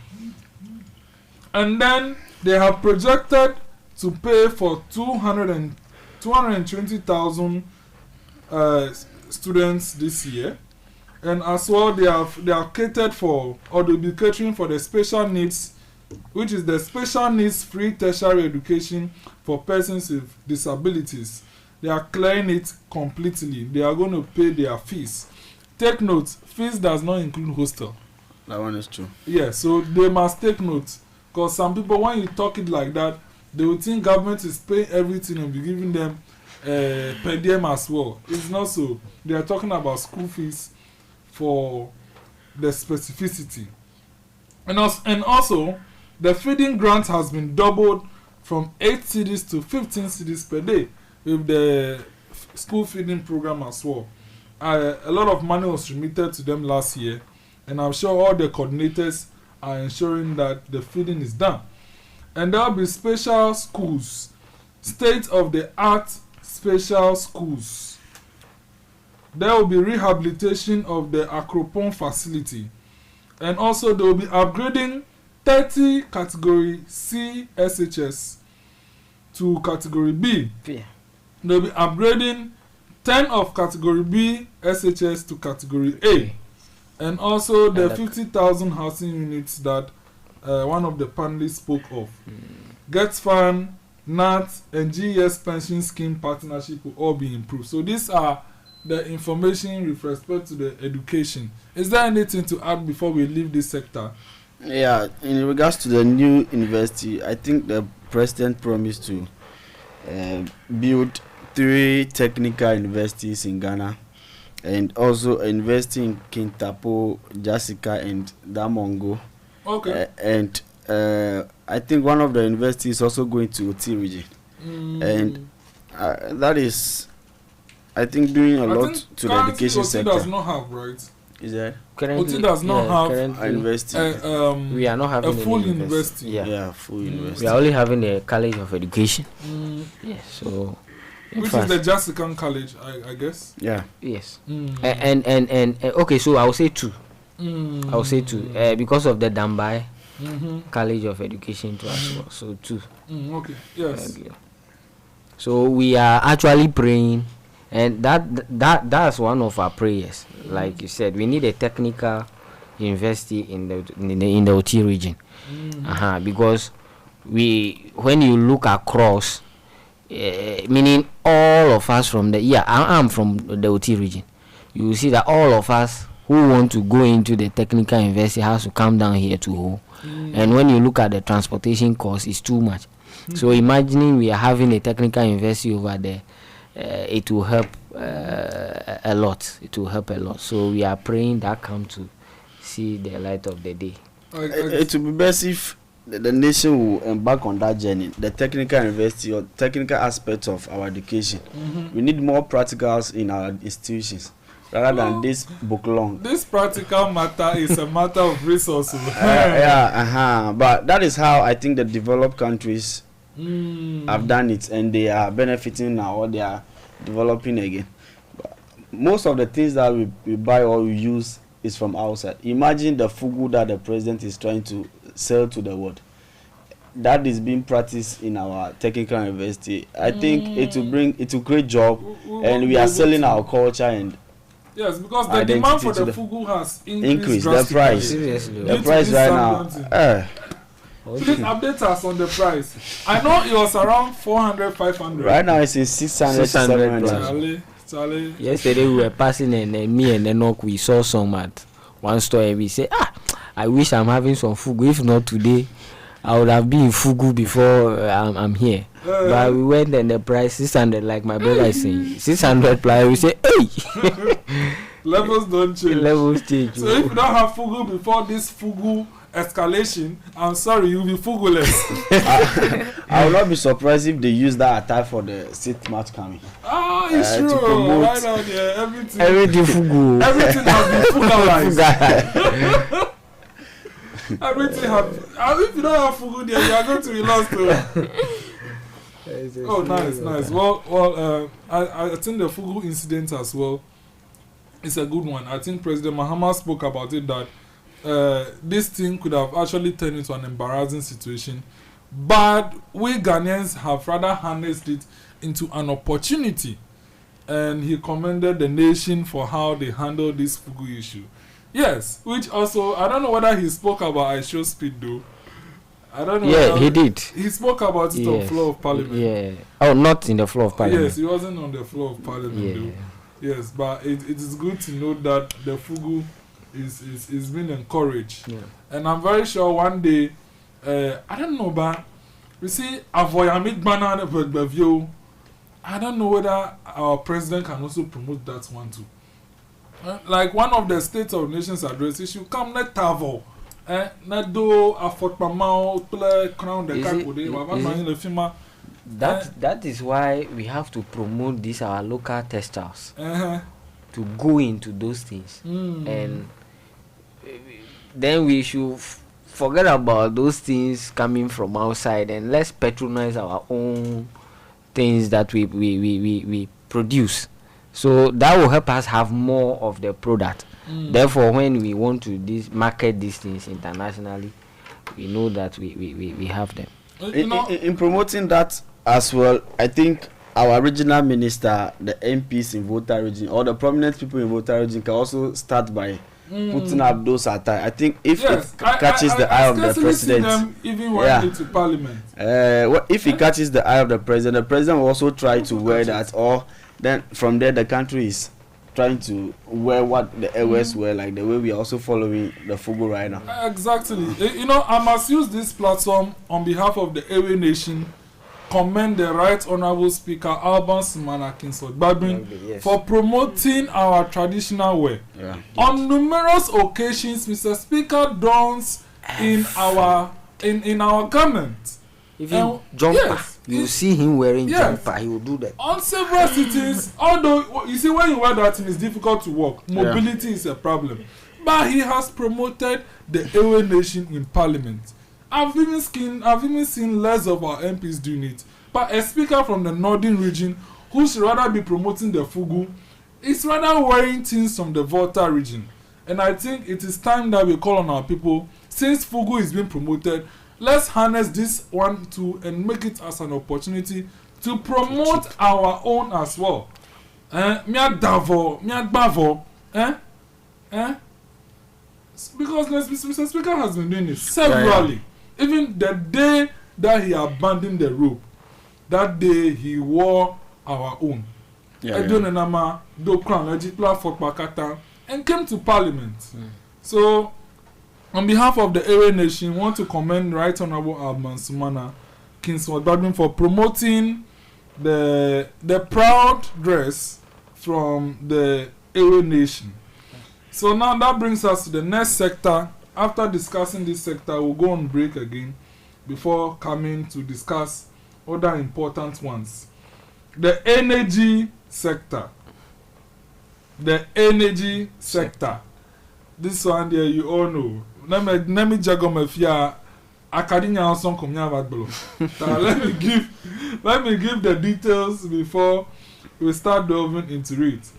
And then they have projected to pay for 220,000 students this year, and as well they are catered for, or they'll be catering for the special needs, which is the special needs free tertiary education for persons with disabilities. They are clearing it completely. They are going to pay their fees. Take note, fees does not include hostel. That one is true. Yeah, so they must take note, because some people, when you talk it like that, they will think government is paying everything and be giving them per diem as well. It's not so. They are talking about school fees for the specificity. And also, the feeding grant has been doubled from 8 cedis to 15 cedis per day with the school feeding program as well. A lot of money was remitted to them last year, and I'm sure all the coordinators are ensuring that the feeding is done. And there will be special schools, state-of-the-art special schools. There will be rehabilitation of the Akropong facility. And also they will be upgrading 30 category C SHS to category B. Yeah. They will be upgrading 10 of category B SHS to category A. And also the 50,000 housing units that one of the panelists spoke of. Gets Fund, NAT, and GES Pension Scheme partnership will all be improved. So these are the information with respect to the education. Is there anything to add before we leave this sector? Yeah, in regards to the new university, I think the president promised to build 3 technical universities in Ghana, and also invest in Kintapo, Jessica, and Damongo. Okay. And I think one of the universities is also going to OT region. And that is, I think, doing a lot to the education sector. OT does not have, right? Is that? OT does not have a university. We are not having a full university. Yeah, full university. We are only having a college of education. Yes, so... Which is the Jessica College, I guess. Yeah. Yes. And okay, so I will say 2. I will say 2 because of the Dambai College of Education too as well. So 2. Okay. Yes. So we are actually praying, and that's one of our prayers. Like you said, we need a technical university in the OT region. Because when you look across. Meaning all of us from I'm from the OT region. You will see that all of us who want to go into the technical university has to come down here to Ho. And when you look at the transportation cost, it's too much. So imagining we are having a technical university over there, it will help a lot. It will help a lot. So we are praying that come to see the light of the day. It will be best if the nation will embark on that journey, the technical university or technical aspects of our education. We need more practicals in our institutions rather than this book long. This practical matter is a matter of resources. But that is how I think the developed countries have done it, and they are benefiting now, or they are developing again. But most of the things that we buy or we use is from outside. Imagine the fugu that the president is trying to sell to the world. That is being practiced in our technical university. I think it will create job, and we are selling our culture and yes, because the demand for the fugu has increased the price. Seriously. The price right now. Please update us on the price. I know it was around 400, 500. Right now it's in 600, 700. Charlie. Yesterday we were passing and me and Enoch we saw some at one store and we said, I wish I'm having some fugu. If not today, I would have been in fugu before I'm here. But we went and the price 600, like my brother is saying. 600 plus, we say, hey! Levels don't change. Levels change. So if you don't have fugu before this fugu escalation, I'm sorry, you'll be fuguless. I will not be surprised if they use that attire for the 6th March coming. It's true. Right now, everything fugu. Everything has been fugalized. Everything has. If you don't have fugu there, you are going to be lost. Oh, nice. Well. I think the fugu incident as well is a good one. I think President Mahama spoke about it that this thing could have actually turned into an embarrassing situation, but we Ghanaians have rather harnessed it into an opportunity, and he commended the nation for how they handled this fugu issue. Yes, which also, I don't know whether he spoke about I show speed though. I don't know. Yeah, he did. He spoke about it on the floor of parliament. Yeah. Oh, not in the floor of parliament. Yes, he wasn't on the floor of parliament though. Yes, but it is good to know that the fugu is being encouraged. Yeah. And I'm very sure one day, I don't know, but you see, avoyamik banana view. I don't know whether our president can also promote that one too. Like one of the State of Nations address, it should come let Tavo. Not do a fort mouth play crown the car. That is why we have to promote these our local textiles to go into those things, and then we should forget about those things coming from outside and let's patronize our own things that we produce. So that will help us have more of the product. Therefore, when we want to market these things internationally, we know that we have them. In promoting that as well, I think our regional minister, the MPs in Volta region, or the prominent people in Volta region can also start by putting up those attire. I think if it catches the eye of the president, them even when into parliament. If it catches the eye of the president will also try to wear that, or then from there the country is trying to wear what the airways wear, like the way we are also following the fugu right now. Exactly. I must use this platform on behalf of the Airway Nation, commend the Right Honourable Speaker Alban Sumana Kingsford-Babin for promoting our traditional wear. Yeah. On numerous occasions, Mr. Speaker dons in our garment. Even jumper, you see him wearing jumper, he will do that. On several cities, although you see when you wear that, it's difficult to walk. Mobility is a problem. But he has promoted the Airway Nation in Parliament. I've even seen less of our MPs doing it. But a speaker from the northern region who should rather be promoting the fugu is rather wearing things from the Volta region. And I think it is time that we call on our people, since fugu is being promoted, let's harness this one too and make it as an opportunity to promote our own as well. Because Mr. Speaker has been doing it severally. Even the day that he abandoned the rope, that day he wore our own. And came to Parliament. So, on behalf of the Airway Nation, we want to commend Right Honourable Alban Sumana Kingsford-Babin for promoting the proud dress from the Airway Nation. So now that brings us to the next sector. After discussing this sector, we'll go on break again before coming to discuss other important ones. The energy sector. The energy sector. This one there you all know. Let me jago mafia akadinya also komnya vadblo. Let me give the details before we start delving into it.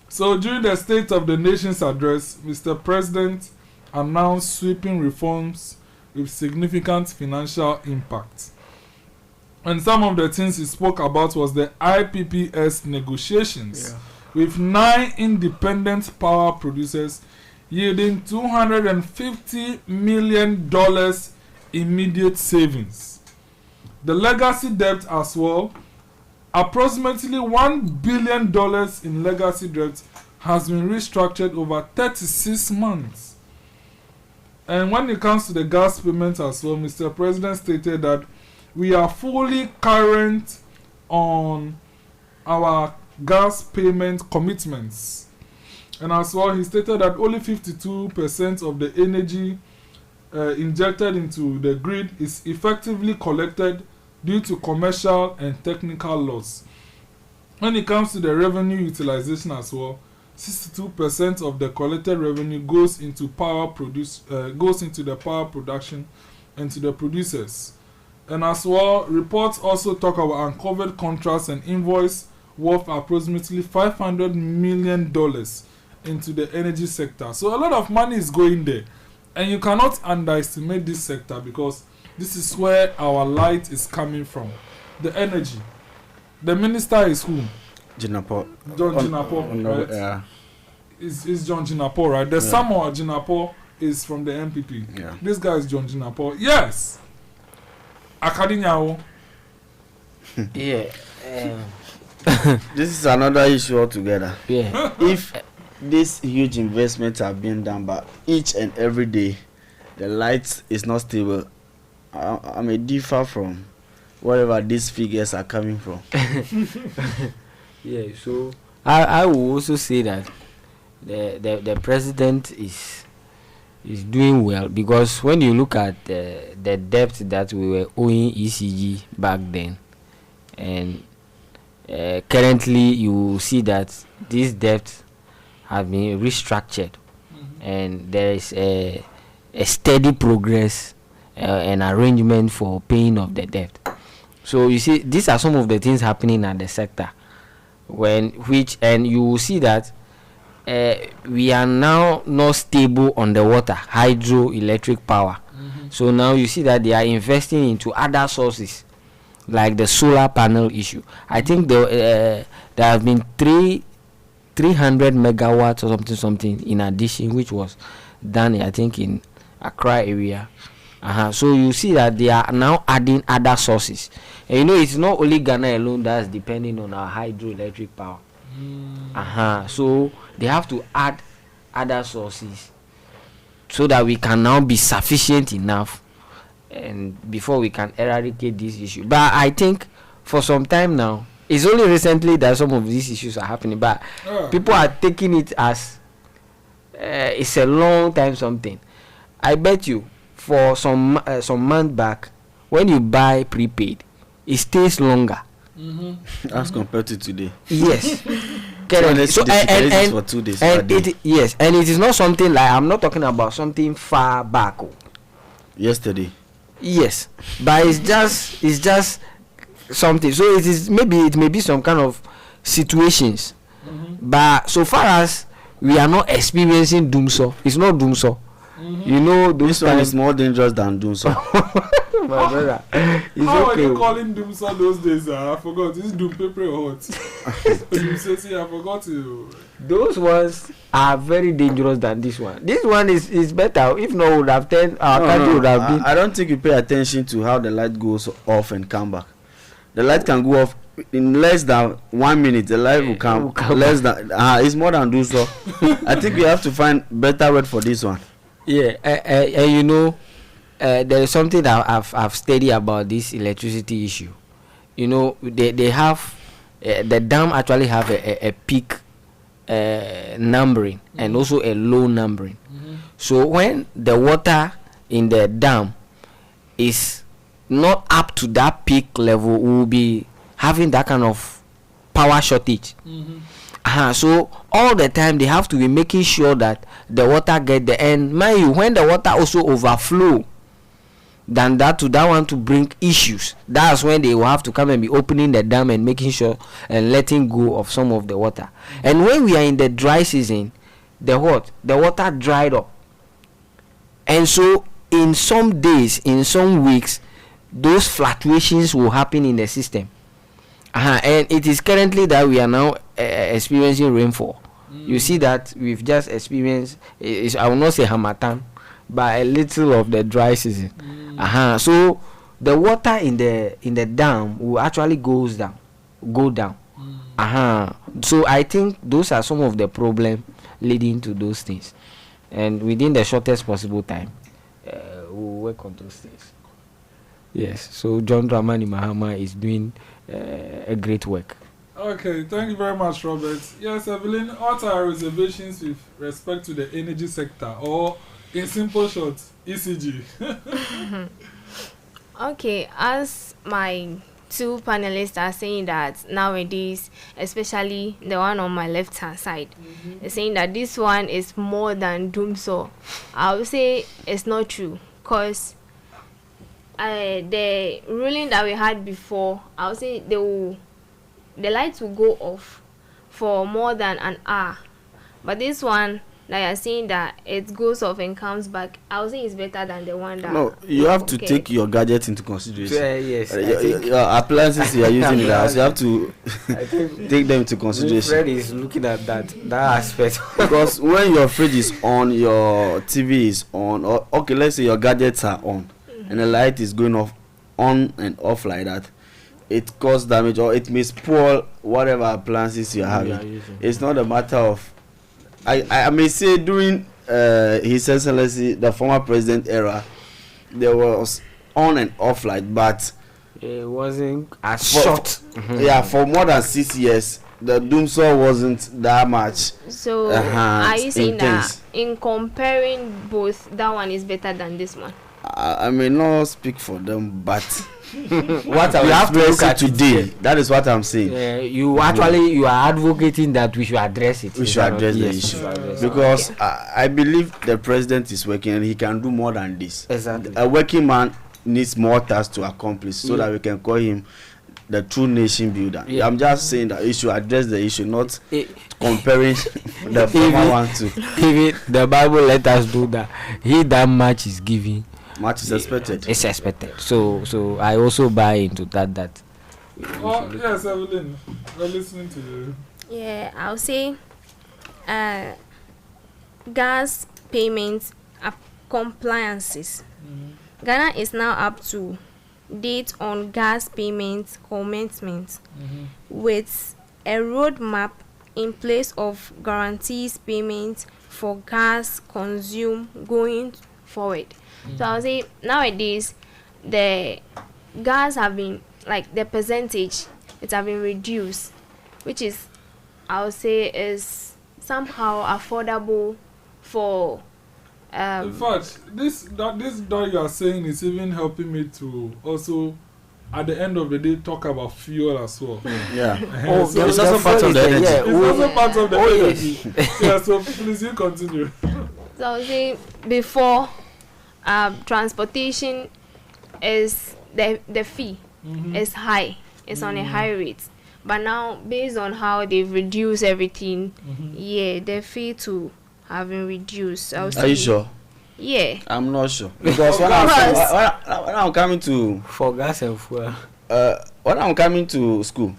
So during the State of the Nation's address, Mr. President announced sweeping reforms with significant financial impact. And some of the things he spoke about was the IPPS negotiations with 9 independent power producers yielding $250 million immediate savings. The legacy debt as well, approximately $1 billion in legacy debt has been restructured over 36 months. And when it comes to the gas payment as well, Mr. President stated that we are fully current on our gas payment commitments. And as well, he stated that only 52% of the energy injected into the grid is effectively collected due to commercial and technical loss. When it comes to the revenue utilization as well, 62% of the collected revenue goes into the power production and to the producers. And as well, reports also talk about uncovered contracts and invoice worth approximately $500 million into the energy sector. So a lot of money is going there. And you cannot underestimate this sector because this is where our light is coming from. The energy. The minister is who? Jinapo. John Jinapo, right? Yeah. Is John Jinapo, right? The Samuel Jinapo is from the MPP. Yeah. This guy is John Jinapo. Yes. Akadinyawo. Yeah. This is another issue altogether. Yeah. If this huge investments are being done, but each and every day the light is not stable, I may differ from wherever these figures are coming from. Yeah, so I will also say that the president is doing well, because when you look at the debt that we were owing ECG back then, and currently you will see that these debts have been restructured, and there is a steady progress and arrangement for paying of the debt. So you see, these are some of the things happening at the sector, and you will see that we are now not stable on the water, hydroelectric power. So now you see that they are investing into other sources, like the solar panel issue. I think there have been 300 megawatts or something in addition, which was done, I think, in Accra area. So you see that they are now adding other sources. And you know, it's not only Ghana alone that's depending on our hydroelectric power. So they have to add other sources so that we can now be sufficient enough, and before we can eradicate this issue. But I think for some time now, it's only recently that some of these issues are happening, but people are taking it as it's a long time something. I bet you for some month back, when you buy prepaid, it stays longer. As compared to today. Yes. So and for 2 days. And it is not something like, I'm not talking about something far back. Yesterday. Yes, but it's just something. So it may be some kind of situations. But so far as we are not experiencing doomsday, it's not doomsday. You know, this one is more dangerous than doomsday. My brother, how are you calling doomsday those days? I forgot. Is it doom paper or what? I forgot you. Those ones are very dangerous than this one. This one is better. If not, would have been. I don't think you pay attention to how the light goes off and come back. The light can go off in less than 1 minute. The light will come less than. It's more than do so. I think we have to find better word for this one. Yeah, and you know, there is something that I've studied about this electricity issue. You know, they have the dam actually have a peak numbering and also a low numbering. So when the water in the dam is not up to that peak level, we will be having that kind of power shortage. So all the time they have to be making sure that the water get the end. Mind you, when the water also overflow, then that one to bring issues. That's when they will have to come and be opening the dam and making sure and letting go of some of the water. And when we are in the dry season, the water dried up. And so in some days, in some weeks, those fluctuations will happen in the system. And it is currently that we are now experiencing rainfall. You see that we've just experienced, I will not say Hamatan, by a little of the dry season. So the water in the dam will actually go down. So I think those are some of the problems leading to those things, and within the shortest possible time, we'll work on those things. Yes. So John Dramani Mahama is doing a great work. Okay, thank you very much, Robert. Yes, Evelyn, what are reservations with respect to the energy sector, or in simple short, ECG? Okay, as my two panelists are saying that nowadays, especially the one on my left hand side, is saying that this one is more than doomsday. I would say it's not true, because the ruling that we had before, I would say the lights will go off for more than an hour, but this one that you're saying that it goes off and comes back, I would say it's better than the one that... No, you have to take your gadget into consideration. Yes. Your appliances you are using in the house, you have to take them into consideration. Fred is looking at that aspect. Because when your fridge is on, your TV is on, or okay, let's say your gadgets are on, and the light is going off, on and off like that, it causes damage, or it may spoil whatever appliances you are having. It's not a matter of... I may say during His Excellency, the former president era, there was on and off light, but it wasn't as short. Yeah, for more than 6 years, the doomsday wasn't that much. So are you saying intense. that in comparing both, that one is better than this one? I may not speak for them, but What we have to look at today. That is what I'm saying. You are advocating that we should address it. We should address the issue, because I believe the president is working and he can do more than this. Exactly. A working man needs more tasks to accomplish so that we can call him the true nation builder. I'm just saying that he should address the issue, not comparing the former one to. Even the Bible let us do that. He that much is giving, much is expected. It's expected. So I also buy into that. Oh, yes, Evelyn, we're listening to you. Yeah, I'll say gas payments compliances. Ghana is now up to date on gas payments commencement with a roadmap in place of guarantees payments for gas consumed going forward. So I'll say nowadays the gas have been, like, the percentage, it have been reduced, which is, I'll say, is somehow affordable for in fact, this that you are saying is even helping me to also, at the end of the day, talk about fuel as well. Yeah. So it's also part of the energy. It's also part of the energy. Yeah, so please you continue. So I was saying before, transportation is the fee is high. It's on a high rate. But now, based on how they've reduced everything, the fee to have been reduced. Are you sure? Yeah. I'm not sure. Because when I'm coming to for gas and fuel, when I'm coming to school,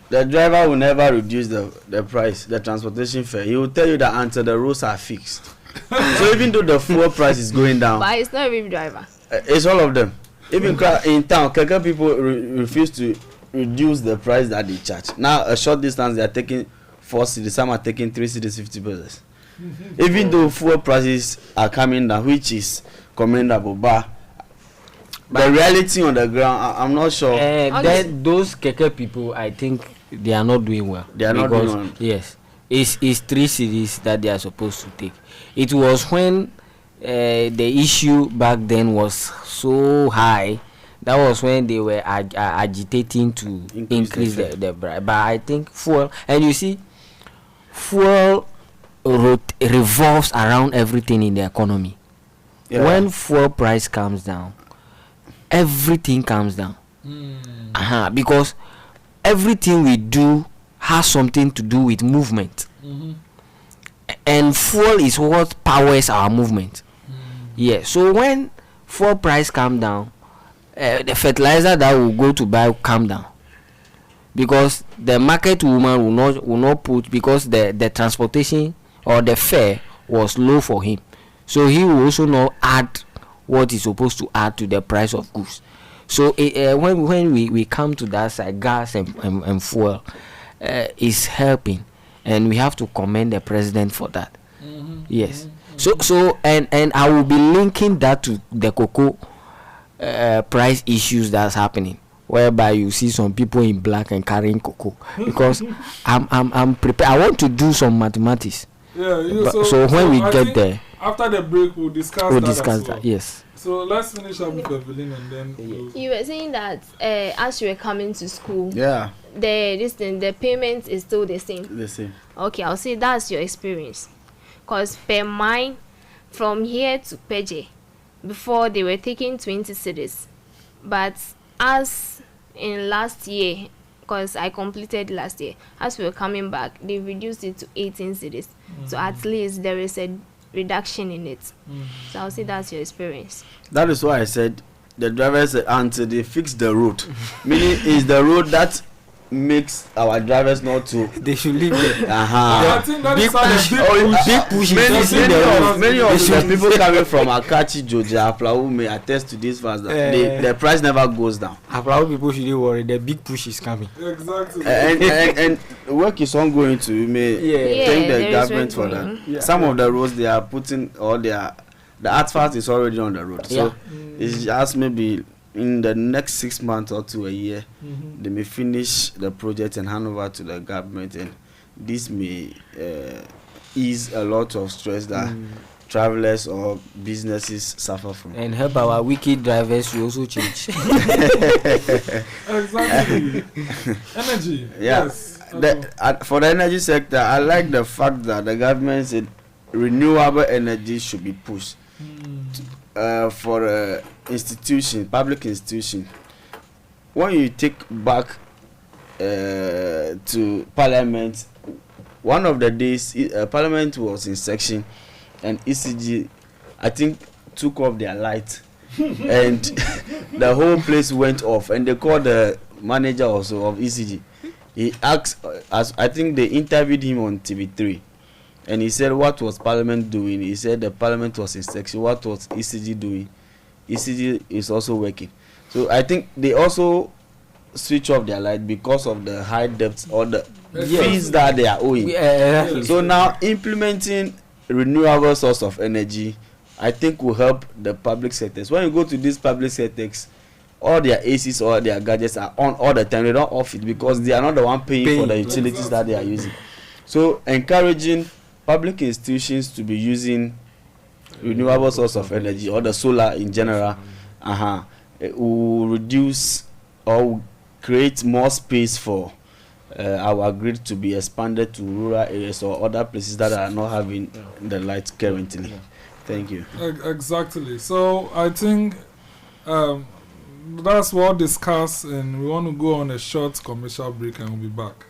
the driver will never reduce the price, the transportation fare. He will tell you that until the roads are fixed. So even though the fuel price is going down, but it's not every driver. It's all of them. Even in town, Keke people refuse to reduce the price that they charge. Now a short distance they are taking 4 cedis, some are taking 3 cedis 50 pesos. Even though fuel prices are coming down, which is commendable, but the reality on the ground, I'm not sure. Those Keke people, I think they are not doing well. They are not doing well. Yes, it's 3 cities that they are supposed to take. It was when the issue back then was so high. That was when they were agitating to increase the price. But I think fuel, and you see, fuel revolves around everything in the economy. When fuel price comes down, everything comes down. Because everything we do has something to do with movement. And fuel is what powers our movement. So when fuel price come down, the fertilizer that will go to buy will come down, because the market woman will not put, because the transportation or the fare was low for him, So he will also not add what he's supposed to add to the price of goods. So when we come to that side, gas and fuel is helping, and we have to commend the president for that. Yes. So and I will be linking that to the cocoa price issues that's happening, whereby you see some people in black and carrying cocoa, because I'm prepared. I want to do some mathematics. Yeah. So when we get there, after the break, we'll discuss that. Yes. So let's finish up with Evelyn and then. You were saying that as you were coming to school, the payment is still the same. The same. Okay, I'll say that's your experience. Because per mine, from here to Peje, before they were taking 20 cedis. But as in last year, because I completed last year, as we were coming back, they reduced it to 18 cedis. So at least there is a reduction in it. So I'll say that's your experience. That is why I said the drivers until they fix the road. Meaning is the road that makes our drivers not to. They should leave it. I think that is Big push. Many of the people coming from Akachi, Georgia, Aflau may attest to this fact that the price never goes down. Aflau people shouldn't worry. The big push is coming. Exactly. And work is ongoing too. You may thank the government for that. Yeah. Some of the roads they are putting, or the asphalt is already on the road. So it's just maybe in the next 6 months or to a year, they may finish the project and hand over to the government, and this may ease a lot of stress that travelers or businesses suffer from. And help our wicked drivers to also change. Exactly. Energy. Yeah. Yes. For the energy sector, I like the fact that the government said renewable energy should be pushed. For institution, public institution. When you take back to Parliament, one of the days Parliament was in section, and ECG, I think, took off their light, and the whole place went off. And they called the manager also of ECG. He asked, as I think they interviewed him on TV3. And he said, what was Parliament doing? He said the Parliament was in section. What was ECG doing? ECG is also working. So I think they also switch off their light because of the high debts or the fees that they are owing. So now implementing renewable source of energy, I think, will help the public sectors. When you go to these public sectors, all their ACs or their gadgets are on all the time. They don't off it because they are not the one paying for the utilities that they are using. So encouraging public institutions to be using renewable source of energy or the solar in general, will reduce or create more space for our grid to be expanded to rural areas or other places that are not having the light currently. Thank you. Exactly. So I think that's what discussed, and we want to go on a short commercial break and we'll be back.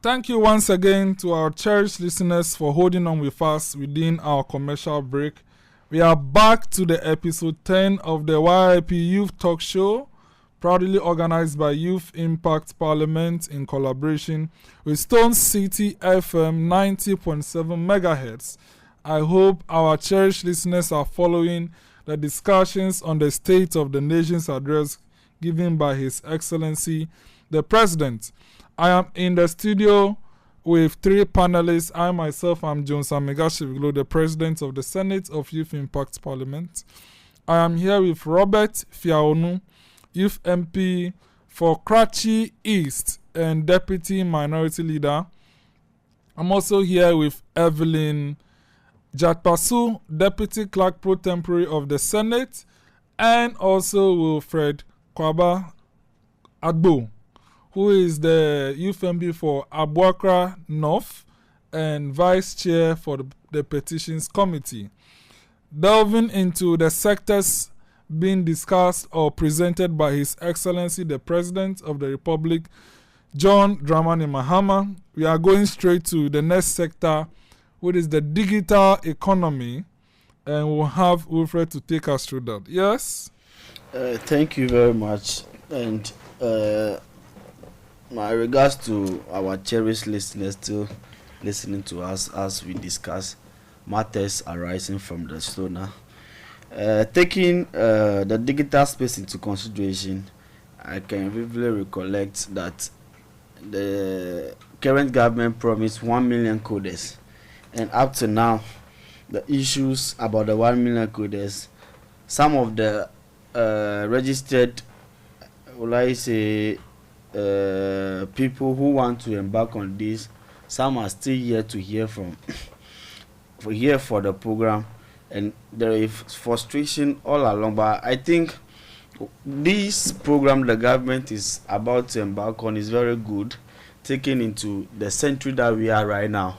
Thank you once again to our cherished listeners for holding on with us within our commercial break. We are back to the episode 10 of the YIP Youth Talk Show, proudly organized by Youth Impact Parliament in collaboration with Stone City FM 90.7 MHz. I hope our cherished listeners are following the discussions on the State of the Nation's address given by His Excellency, the President. I am in the studio with three panelists. I myself am Jones Amegashiviglo, the President of the Senate of Youth Impact Parliament. I am here with Robert Fiaonu, Youth MP for Kratchi East and Deputy Minority Leader. I'm also here with Evelyn Jatpasu, Deputy Clerk Pro Tempore of the Senate, and also Wilfred Kwaba Agbo, who is the Youth MP for Abuakra North and Vice Chair for the Petitions Committee. Delving into the sectors being discussed or presented by His Excellency the President of the Republic, John Dramani Mahama, we are going straight to the next sector, which is the digital economy, and we'll have Wilfred to take us through that. Yes? Thank you very much. And my regards to our cherished listeners still listening to us as we discuss matters arising from the SONA. Taking the digital space into consideration, I can vividly recollect that the current government promised 1 million coders, and up to now, the issues about the 1 million coders, some of the registered, will I say, people who want to embark on this, some are still yet to hear from for the program, and there is frustration all along. But I think this program the government is about to embark on is very good, taking into the century that we are right now.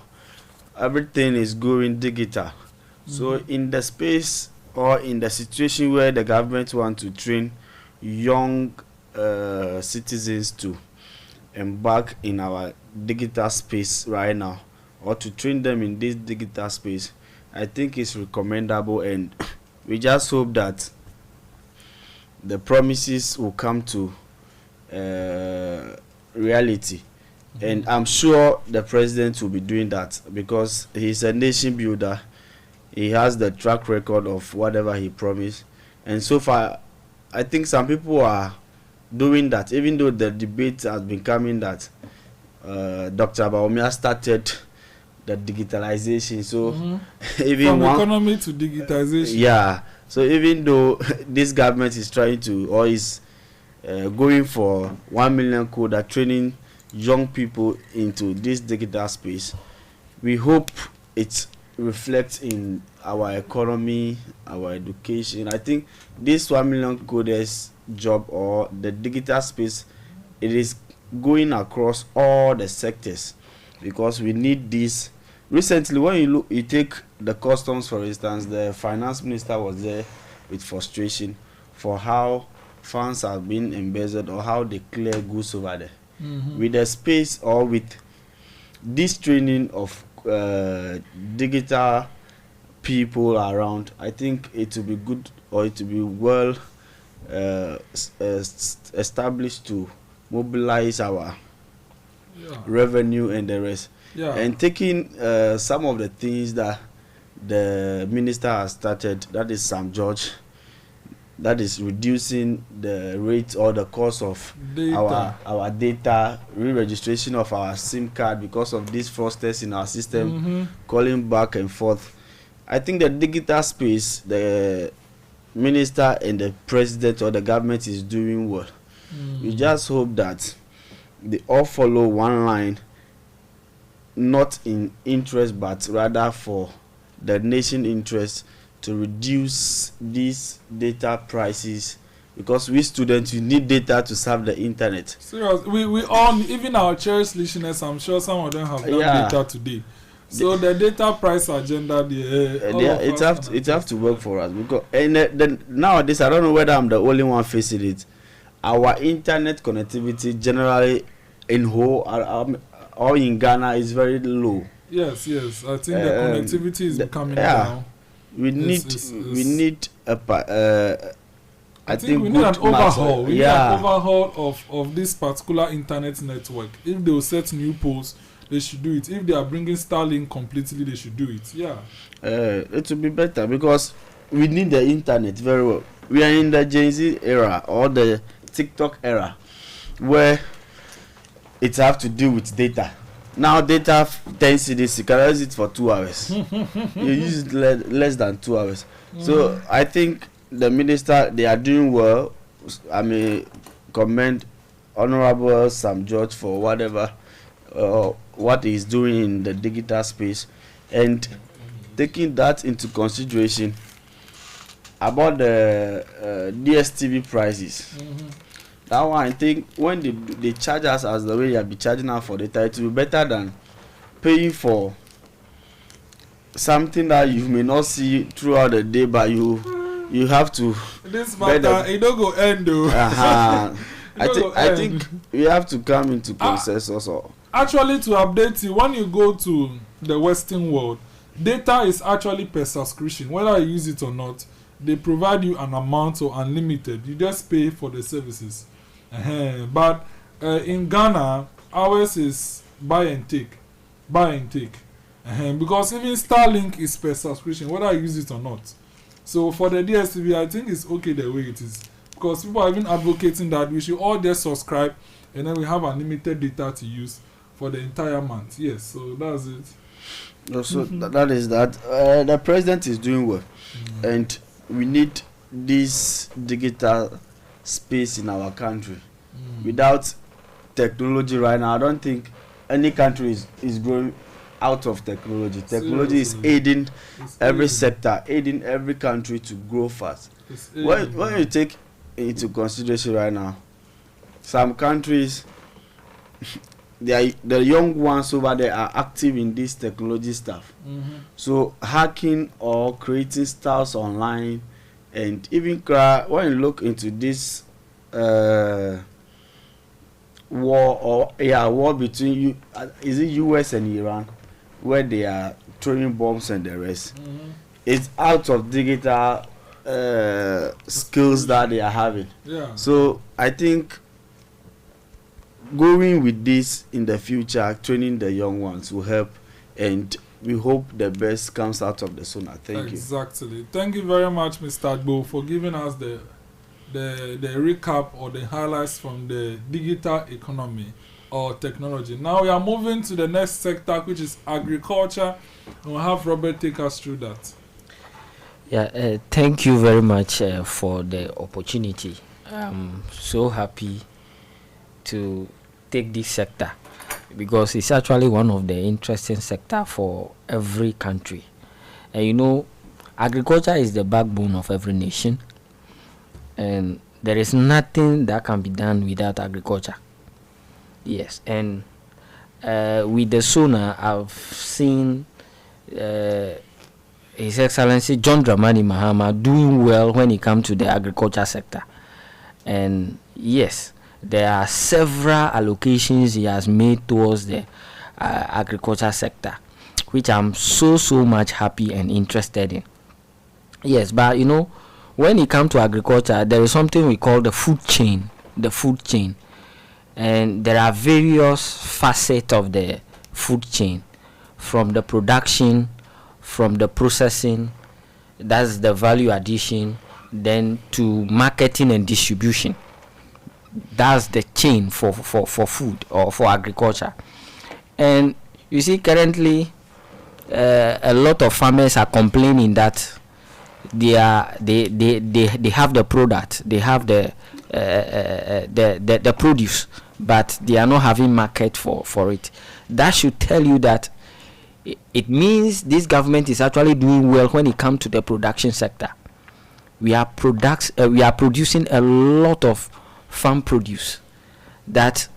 Everything is going digital. Mm-hmm. So in the space or in the situation where the government want to train young citizens to embark in our digital space right now, or to train them in this digital space, I think it's recommendable, and we just hope that the promises will come to reality. Mm-hmm. And I'm sure the president will be doing that because he's a nation builder. He has the track record of whatever he promised, and so far I think some people are doing that, even though the debate has been coming that Dr. Baumia started the digitalization. So even from economy to digitization. Yeah. So even though this government is trying to, or is going for 1 million coder training young people into this digital space, we hope it reflects in our economy, our education. I think this 1 million coders job or the digital space, it is going across all the sectors because we need this. Recently, when you take the customs, for instance, the finance minister was there with frustration for how funds have been embezzled or how they clear goods over there. Mm-hmm. With the space or with this training of digital people around, I think it will be good, or it will be well established to mobilize our revenue and the rest. Yeah. And taking some of the things that the minister has started, that is Sam George, that is reducing the rate or the cost of our data, re-registration of our SIM card because of these fraudsters in our system, calling back and forth. I think the digital space, the minister and the president or the government is doing well. We just hope that they all follow one line, not in interest but rather for the nation interest, to reduce these data prices, because we students, we need data to serve the internet. Serious, we all, even our cherished listeners, I'm sure some of them have that data today. So the data price agenda, it have to work for us, because then nowadays I don't know whether I'm the only one facing it. Our internet connectivity generally in whole or in Ghana is very low. Yes. I think the connectivity is becoming down. We need I think we need an overhaul. We need an overhaul of this particular internet network. If they will set new poles, they should do it. If they are bringing Starlink completely, they should do it. Yeah. It will be better because we need the internet very well. We are in the Gen Z era or the TikTok era where it have to do with data. Now data 10 cedis, you can use it for 2 hours. You use it less than 2 hours. So I think the minister, they are doing well. I mean, commend Honorable Sam George for whatever what he's doing in the digital space, and taking that into consideration about the DSTV prices. That one, I think, when they charge us as the way you be charging us for data, it will be better than paying for something that you may not see throughout the day, but you have to. This matter, it don't go end though. I think we have to come into consensus. Actually, to update you, when you go to the Western world, data is actually per subscription. Whether you use it or not, they provide you an amount or unlimited. You just pay for the services. But in Ghana, ours is buy and take. Because even Starlink is per subscription, whether you use it or not. So for the DSTV, I think it's okay the way it is. Because people are even advocating that we should all just subscribe and then we have unlimited data to use for the entire month. Yes, so that's it. So that is that. The president is doing well. And we need this digital space in our country. Without technology right now, I don't think any country is growing out of technology. Technology is aiding every sector, aiding every country to grow fast. When you take into consideration right now, some countries, the young ones over there are active in this technology stuff. So hacking or creating styles online, and even when you look into this war between is it US and Iran, where they are throwing bombs and the rest. It's out of digital skills that they are having. So I think going with this in the future, training the young ones will help, and we hope the best comes out of the SONA. Thank you. Exactly. Thank you very much, Mr. Agbo, for giving us the recap or the highlights from the digital economy or technology. Now we are moving to the next sector, which is agriculture, and we'll have Robert take us through that. Thank you very much for the opportunity. I'm so happy to take this sector because it's actually one of the interesting sector for every country. And you know, agriculture is the backbone of every nation, and there is nothing that can be done without agriculture. Yes, and with the SONA, I've seen His Excellency John Dramani Mahama doing well when it comes to the agriculture sector. And yes, there are several allocations he has made towards the agriculture sector, which I'm so much happy and interested in. Yes, but you know, when it comes to agriculture, there is something we call the food chain. And there are various facets of the food chain, from the production, from the processing, that's the value addition, then to marketing and distribution. That's the chain for food or for agriculture. And you see, currently a lot of farmers are complaining that they have the product, they have the produce, but they are not having market for it. That should tell you that it means this government is actually doing well when it comes to the production sector. We are producing a lot of farm produce that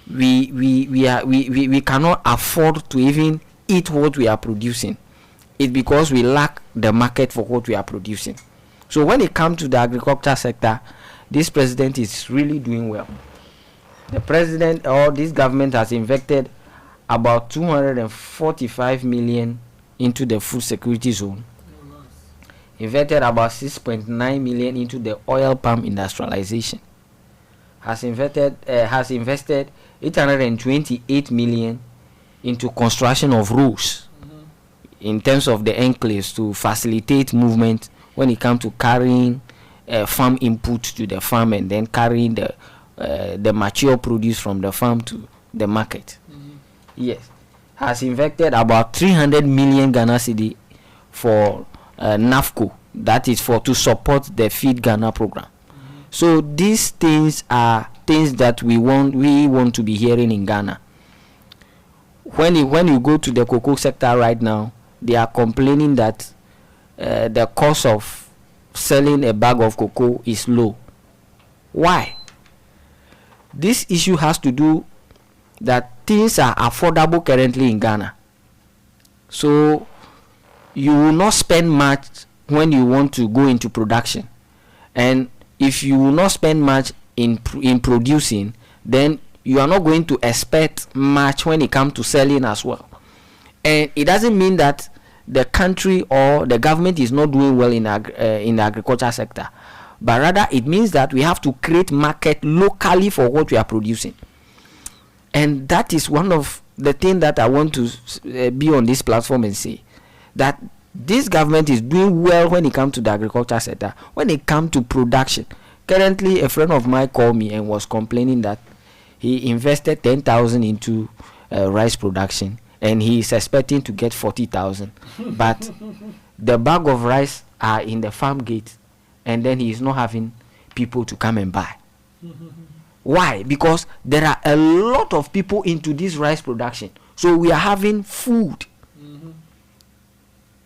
we cannot afford to even eat what we are producing. It's because we lack the market for what we are producing. So when it comes to the agriculture sector, this president is really doing well. The president or this government has invested about 245 million into the food security zone, invested about 6.9 million into the oil palm industrialization, has invested 828 million into construction of roads in terms of the enclaves to facilitate movement when it comes to carrying farm input to the farm and then carrying the mature produce from the farm to the market. Yes, has invested about 300 million Ghana cedi for NAFCO, that is for to support the Feed Ghana program. So these things are things that we want to be hearing in Ghana. When you go to the cocoa sector right now, they are complaining that the cost of selling a bag of cocoa is low. Why? This issue has to do that things are affordable currently in Ghana. So you will not spend much when you want to go into production. And if you will not spend much in producing, then you are not going to expect much when it comes to selling as well. And it doesn't mean that the country or the government is not doing well in the agriculture sector, but rather it means that we have to create market locally for what we are producing. And that is one of the things that I want to be on this platform and say, that this government is doing well when it comes to the agriculture sector, when it comes to production. Currently, a friend of mine called me and was complaining that he invested 10,000 into rice production and he is expecting to get 40,000. But the bag of rice are in the farm gate and then he is not having people to come and buy. Why? Because there are a lot of people into this rice production. So we are having food.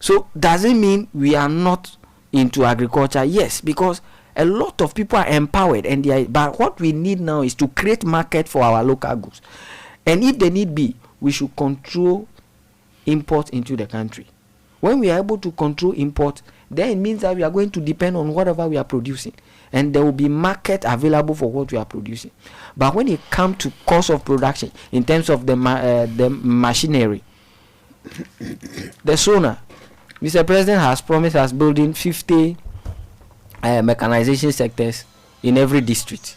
So does it mean we are not into agriculture? Yes, because a lot of people are empowered, and but what we need now is to create market for our local goods. And if the need be, we should control import into the country. When we are able to control import, then it means that we are going to depend on whatever we are producing, and there will be market available for what we are producing. But when it comes to cost of production in terms of the machinery, the SONA, Mr. President has promised us building 50 mechanization sectors in every district.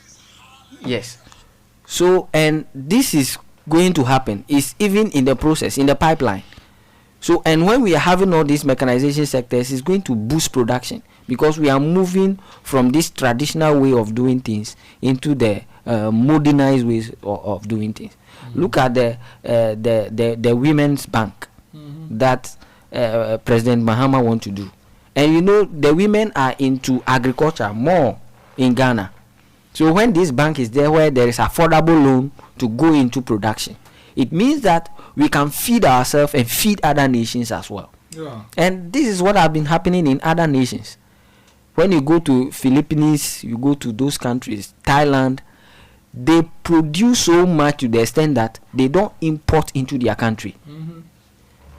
Yes. So, and this is going to happen. It's even in the process, in the pipeline. So, and when we are having all these mechanization sectors, it's going to boost production, because we are moving from this traditional way of doing things into the modernized ways of doing things. Look at the Women's Bank that President Mahama wants to do. And you know, the women are into agriculture more in Ghana. So when this bank is there, where there is affordable loan to go into production, it means that we can feed ourselves and feed other nations as well. Yeah. And this is what has been happening in other nations. When you go to Philippines, you go to those countries, Thailand, they produce so much to the extent that they don't import into their country.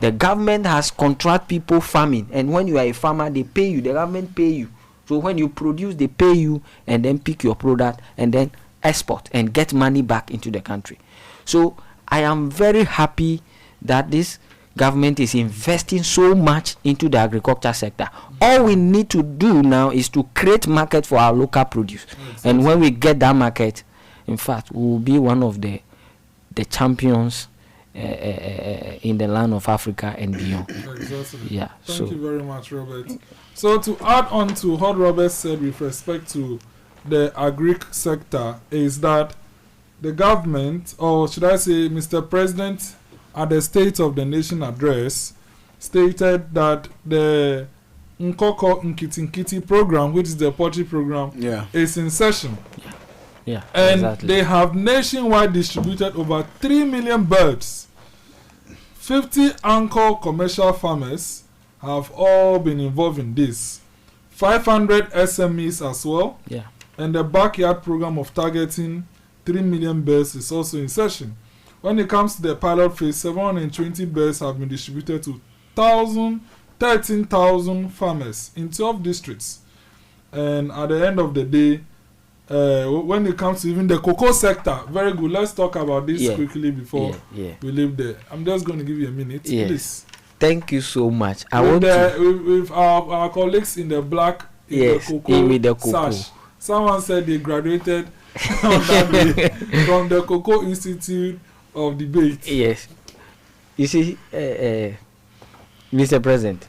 The government has contract people farming, and when you are a farmer, they pay you, the government pay you. So when you produce, they pay you and then pick your product and then export and get money back into the country. So I am very happy that this government is investing so much into the agriculture sector. All we need to do now is to create market for our local produce. And when we get that market, in fact, we will be one of the champions in the land of Africa and beyond. Exactly. Yeah. Thank you very much, Robert. So to add on to what Robert said with respect to the agric sector, is that the government, or should I say Mr. President, at the State of the Nation address, stated that the Nkoko Nkiti program, which is the poultry program, is in session. Yeah, and exactly. They have nationwide distributed over 3 million birds. 50 anchor commercial farmers have all been involved in this. 500 SMEs as well. Yeah. And the backyard program of targeting 3 million birds is also in session. When it comes to the pilot phase, 720 birds have been distributed to 13,000 farmers in 12 districts. And at the end of the day, when it comes to even the cocoa sector. Very good. Let's talk about this quickly before we leave there. I'm just going to give you a minute, please. Thank you so much. With our colleagues in the black, with the cocoa. Sash. Someone said they graduated on that day from the Cocoa Institute of Debate. Yes. You see, Mr. President,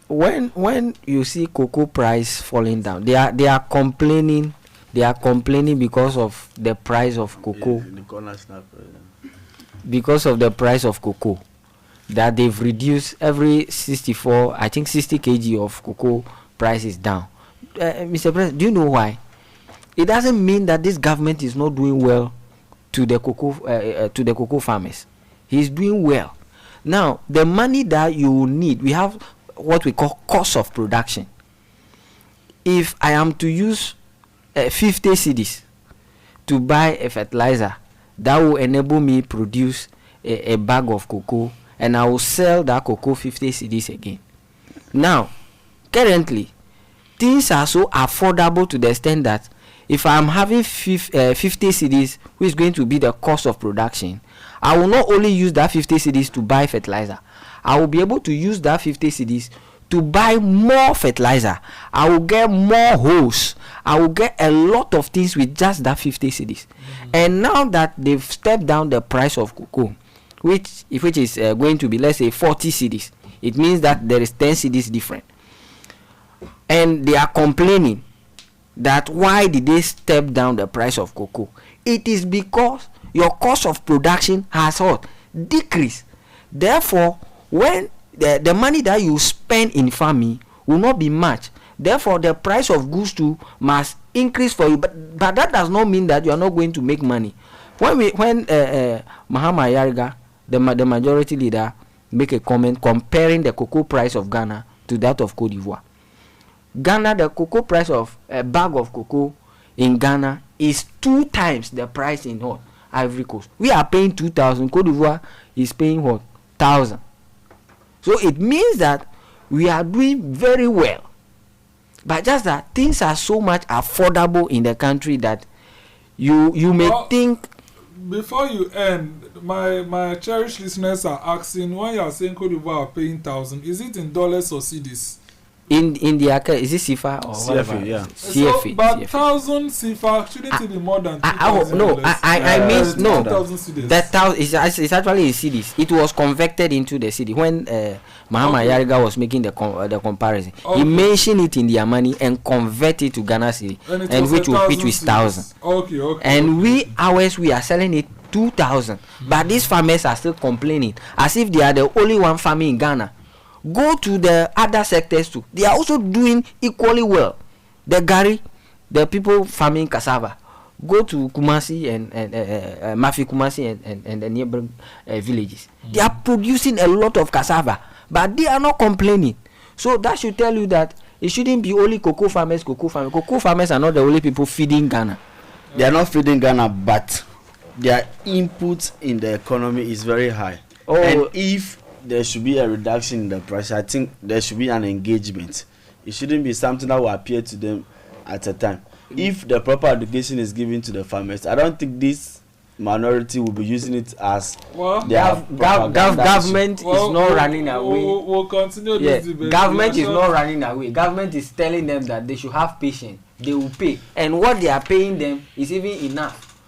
when you see cocoa price falling down, they are complaining. They are complaining because of the price of cocoa. Because of the price of cocoa, that they've reduced every 60 kg of cocoa price is down. Mr. President, do you know why? It doesn't mean that this government is not doing well to the cocoa farmers. He's doing well. Now, the money that you need, we have what we call cost of production. If I am to use 50 cedis to buy a fertilizer, that will enable me produce a bag of cocoa, and I will sell that cocoa 50 cedis again. Now, currently, things are so affordable to the extent that if I'm having 50 cedis, which is going to be the cost of production, I will not only use that 50 cedis to buy fertilizer, I will be able to use that 50 cedis to buy more fertilizer. I will get more hose. I will get a lot of things with just that 50 cedis. And now that they've stepped down the price of cocoa, which is going to be, let's say, 40 cedis, it means that there is 10 cedis different. And they are complaining that why did they step down the price of cocoa? It is because your cost of production has decreased. Therefore, when the money that you spend in farming will not be much, therefore the price of goods too must increase for you. But that does not mean that you are not going to make money. When Mahama Yariga, the majority leader, make a comment comparing the cocoa price of Ghana to that of Cote d'Ivoire. Ghana, the cocoa price of a bag of cocoa in Ghana is 2 times the price in Ivory Coast. We are paying 2,000. Cote d'Ivoire is paying 1,000. So it means that we are doing very well. But just that things are so much affordable in the country that you may think. Before you end, my cherished listeners are asking, when you are saying Cote d'Ivoire are paying 1,000, is it in dollars or cedis? In the account, is it CFA or CFA? Yeah. CFA. But 1,000 CFA shouldn't it be more than 2,000? No, I mean no. 2,000 cedis. That is actually in cedis. It was converted into the cedi when Mahama Yariga was making the comparison. He mentioned it in their money and converted it to Ghana cedi, and which was 1,000. Okay. And we are selling it 2,000. But these farmers are still complaining as if they are the only one farming in Ghana. Go to the other sectors too. They are also doing equally well. The Gari, the people farming cassava. Go to Kumasi and Mafi Kumasi and the neighboring villages. They are producing a lot of cassava, but they are not complaining. So that should tell you that it shouldn't be only cocoa farmers. Cocoa farmers are not the only people feeding Ghana. They are not feeding Ghana, but their input in the economy is very high. And if there should be a reduction in the price, I think there should be an engagement. It shouldn't be something that will appear to them at a time. If the proper education is given to the farmers, I don't think this minority will be using it as government is not running away. We'll continue this debate. Government is not running away. Government is telling them that they should have patience. They will pay, and what they are paying them is even enough.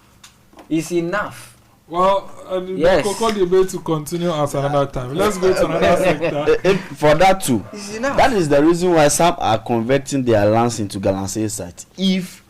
It's enough. Well, the cocoa debate to continue at another time. Let's go to another sector. For that too, that is the reason why some are converting their lands into galamsey sites. If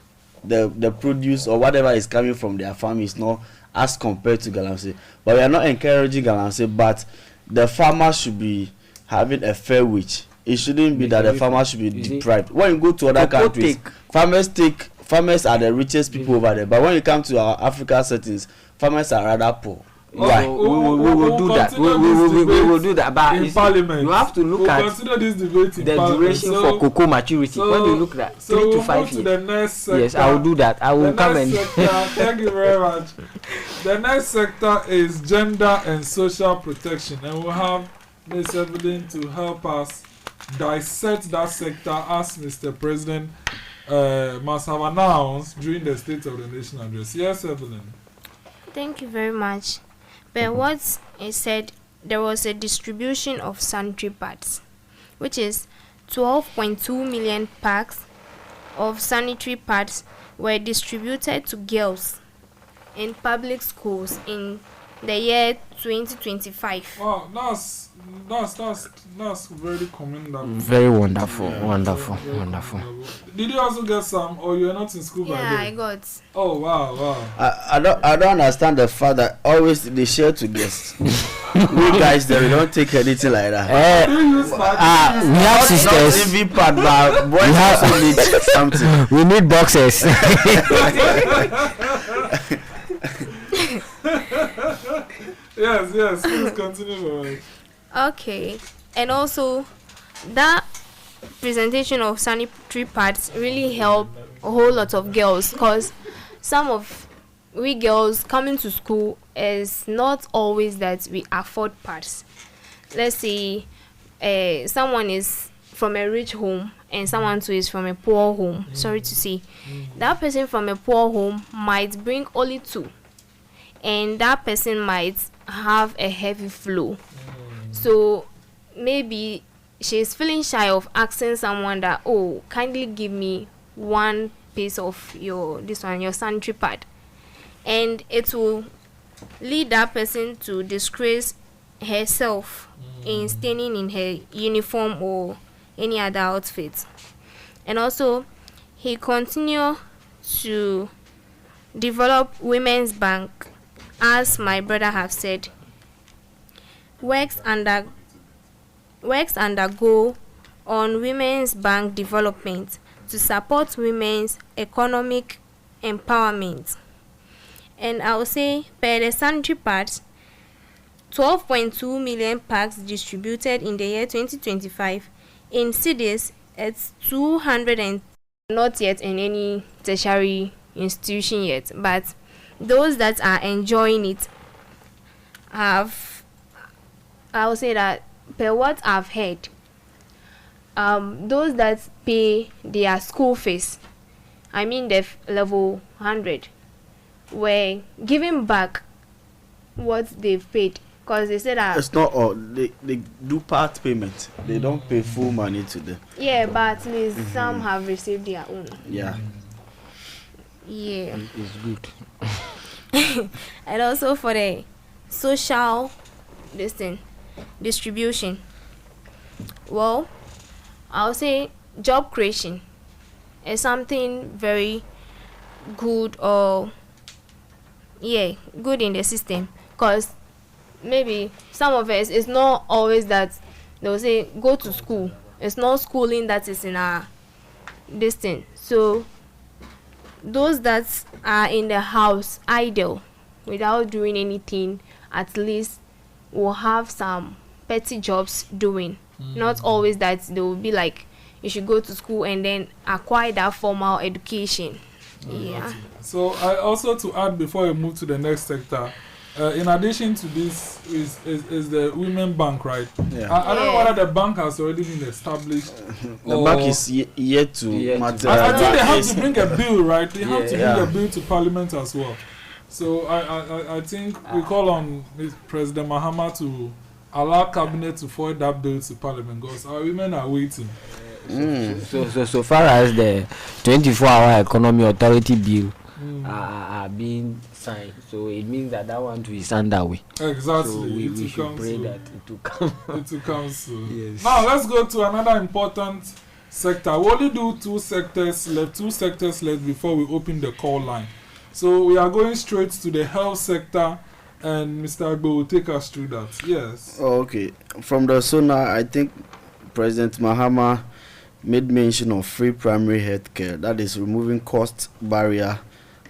the produce or whatever is coming from their farm is not as compared to galamsey, but we are not encouraging galamsey, but the farmers should be having a fair wage. It shouldn't be that the farmers should be deprived. When you go to other countries, farmers are the richest people over there, but when you come to our Africa settings, farmers are rather poor. Why? We will do that. We will do that. But in Parliament, you have to look at this debate in the duration for cocoa maturity. When you look at 3 to 5 years. The next sector, yes, I will do that. I will come and. Thank you very much. The next sector is gender and social protection, and we'll have Ms. Evelyn to help us dissect that sector as Mr. President must have announced during the State of the Nation address. Yes, Evelyn. Thank you very much. But what is said, there was a distribution of sanitary pads, which is 12.2 million packs of sanitary pads were distributed to girls in public schools in the year 2025. Wow, that's very commendable. Very wonderful, wonderful. Did you also get some, or you are not in school by Yeah, then? I got. Oh wow. I don't understand the fact that always they share to guests. We guys there, we don't take anything like that. Do you use pad? We have Not sisters. TV pad, but boys also need something. We need boxes. Yes, please continue. Okay, and also that presentation of sanitary pads really helped a whole lot of girls, because some of we girls coming to school is not always that we afford pads. Let's say someone is from a rich home and someone too is from a poor home. Sorry to say, that person from a poor home might bring only two, and that person might have a heavy flow. So maybe she's feeling shy of asking someone that, oh, kindly give me one piece of your sanitary pad, and it will lead that person to disgrace herself in staying in her uniform or any other outfit. And also, he continued to develop Women's Bank, as my brother have said. Works undergo on Women's Bank development to support women's economic empowerment. And I will say, per the sanitary pads, 12.2 million packs distributed in the year 2025. In cities, it's 200 and not yet in any tertiary institution yet, but those that are enjoying it have, I will say that per what I've heard, those that pay their school fees, I mean the level 100, were giving back what they've paid, because they said that It's not all. They do part payment. They don't pay full money to them. yeah, but at least some have received their own. Yeah. Yeah. It's good. And also for the social distribution, well, I'll say job creation is something very good, or good in the system, because maybe some of us, it's not always that they'll say go to school. It's not schooling that is in our distance. So those that are in the house idle without doing anything, at least will have some petty jobs doing. Not always that they will be like, you should go to school and then acquire that formal education. Yeah. So I also, to add before we move to the next sector, in addition to this is the Women Bank, right? Yeah. I don't know whether the bank has already been established. The bank is yet to matter. I think they have to bring a bill, right? They have to bring Yeah. a bill to Parliament as well. So I think we call on President Mahama to allow Cabinet to forward that bill to Parliament, because our women are waiting. So far as the 24-hour economy authority bill are being signed, so it means that one too is underway. Exactly. So we should pray that it will come. It will come soon. Yes. Now let's go to another important sector. We only do two sectors left before we open the call line. So we are going straight to the health sector, and Mr. Agbo will take us through that. Yes. Oh, okay. From the SONA, I think President Mahama made mention of free primary health care, that is removing cost barrier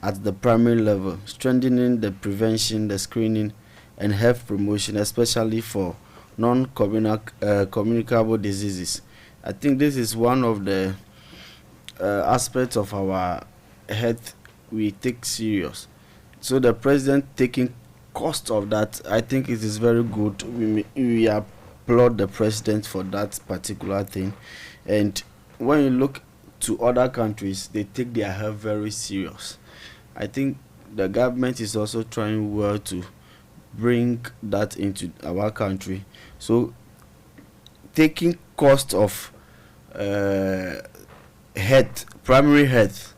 at the primary level, strengthening the prevention, the screening, and health promotion, especially for non-communicable diseases. I think this is one of the aspects of our health we take serious. So the president taking cost of that, I think it is very good. We applaud the president for that particular thing. And when you look to other countries, they take their health very serious. I think the government is also trying well to bring that into our country. So taking cost of primary health,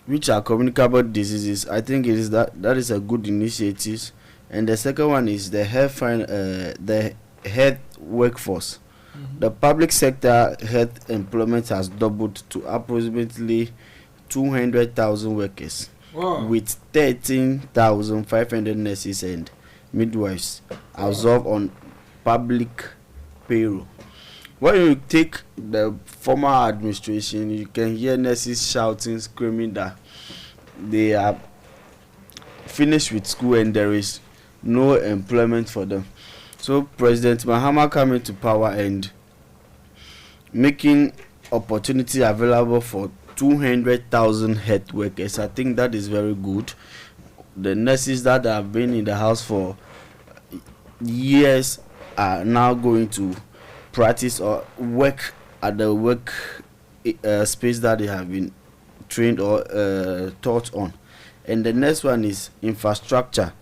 which are communicable diseases, I think it is that is a good initiative. And the second one is the health workforce. The public sector health employment has doubled to approximately 200,000 workers. Wow. With 13,500 nurses and midwives absorbed on public payroll. When you take the former administration, you can hear nurses shouting, screaming that they are finished with school and there is no employment for them. So President Mahama coming to power and making opportunity available for 200,000 health workers, I think that is very good. The nurses that have been in the house for years are now going to practice or work at the work space that they have been trained or taught on. And the next one is infrastructure,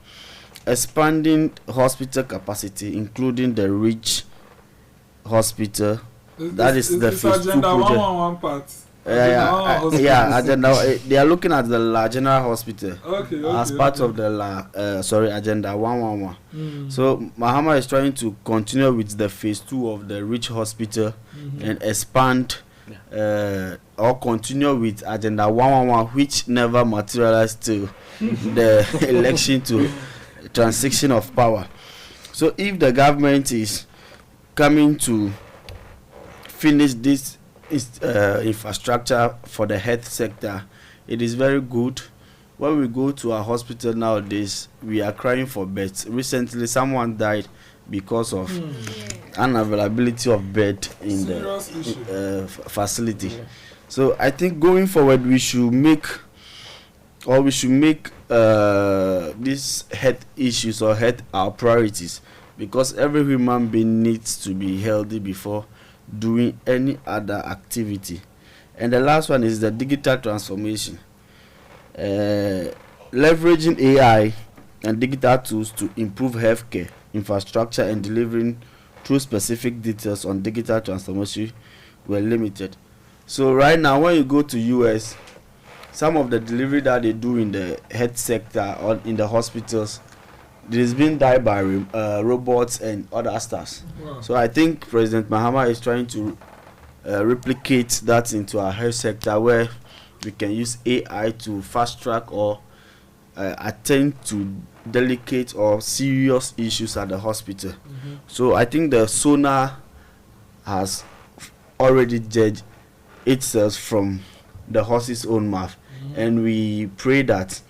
expanding hospital capacity, including the Rich Hospital. That is the phase 2 agenda project. 111 part. Agenda. They are looking at the general hospital as part of the agenda 111. So Mahama is trying to continue with the phase 2 of the Rich Hospital and expand or continue with agenda 111, which never materialized to the election to transition of power. So if the government is coming to finish this infrastructure for the health sector, it is very good. When we go to our hospital nowadays, we are crying for beds. Recently, someone died because of unavailability of bed in the facility. So I think going forward, we should make these health issues or health our priorities, because every human being needs to be healthy before doing any other activity. And the last one is the digital transformation, leveraging AI and digital tools to improve healthcare infrastructure and delivering through specific details on digital transformation were limited. So right now, when you go to US, some of the delivery that they do in the health sector or in the hospitals, it is being done by robots and other stuff. Wow. So I think President Mahama is trying to replicate that into our health sector, where we can use AI to fast track or attend to delicate or serious issues at the hospital. So I think the SONA has already judged itself from the horse's own mouth, and we pray that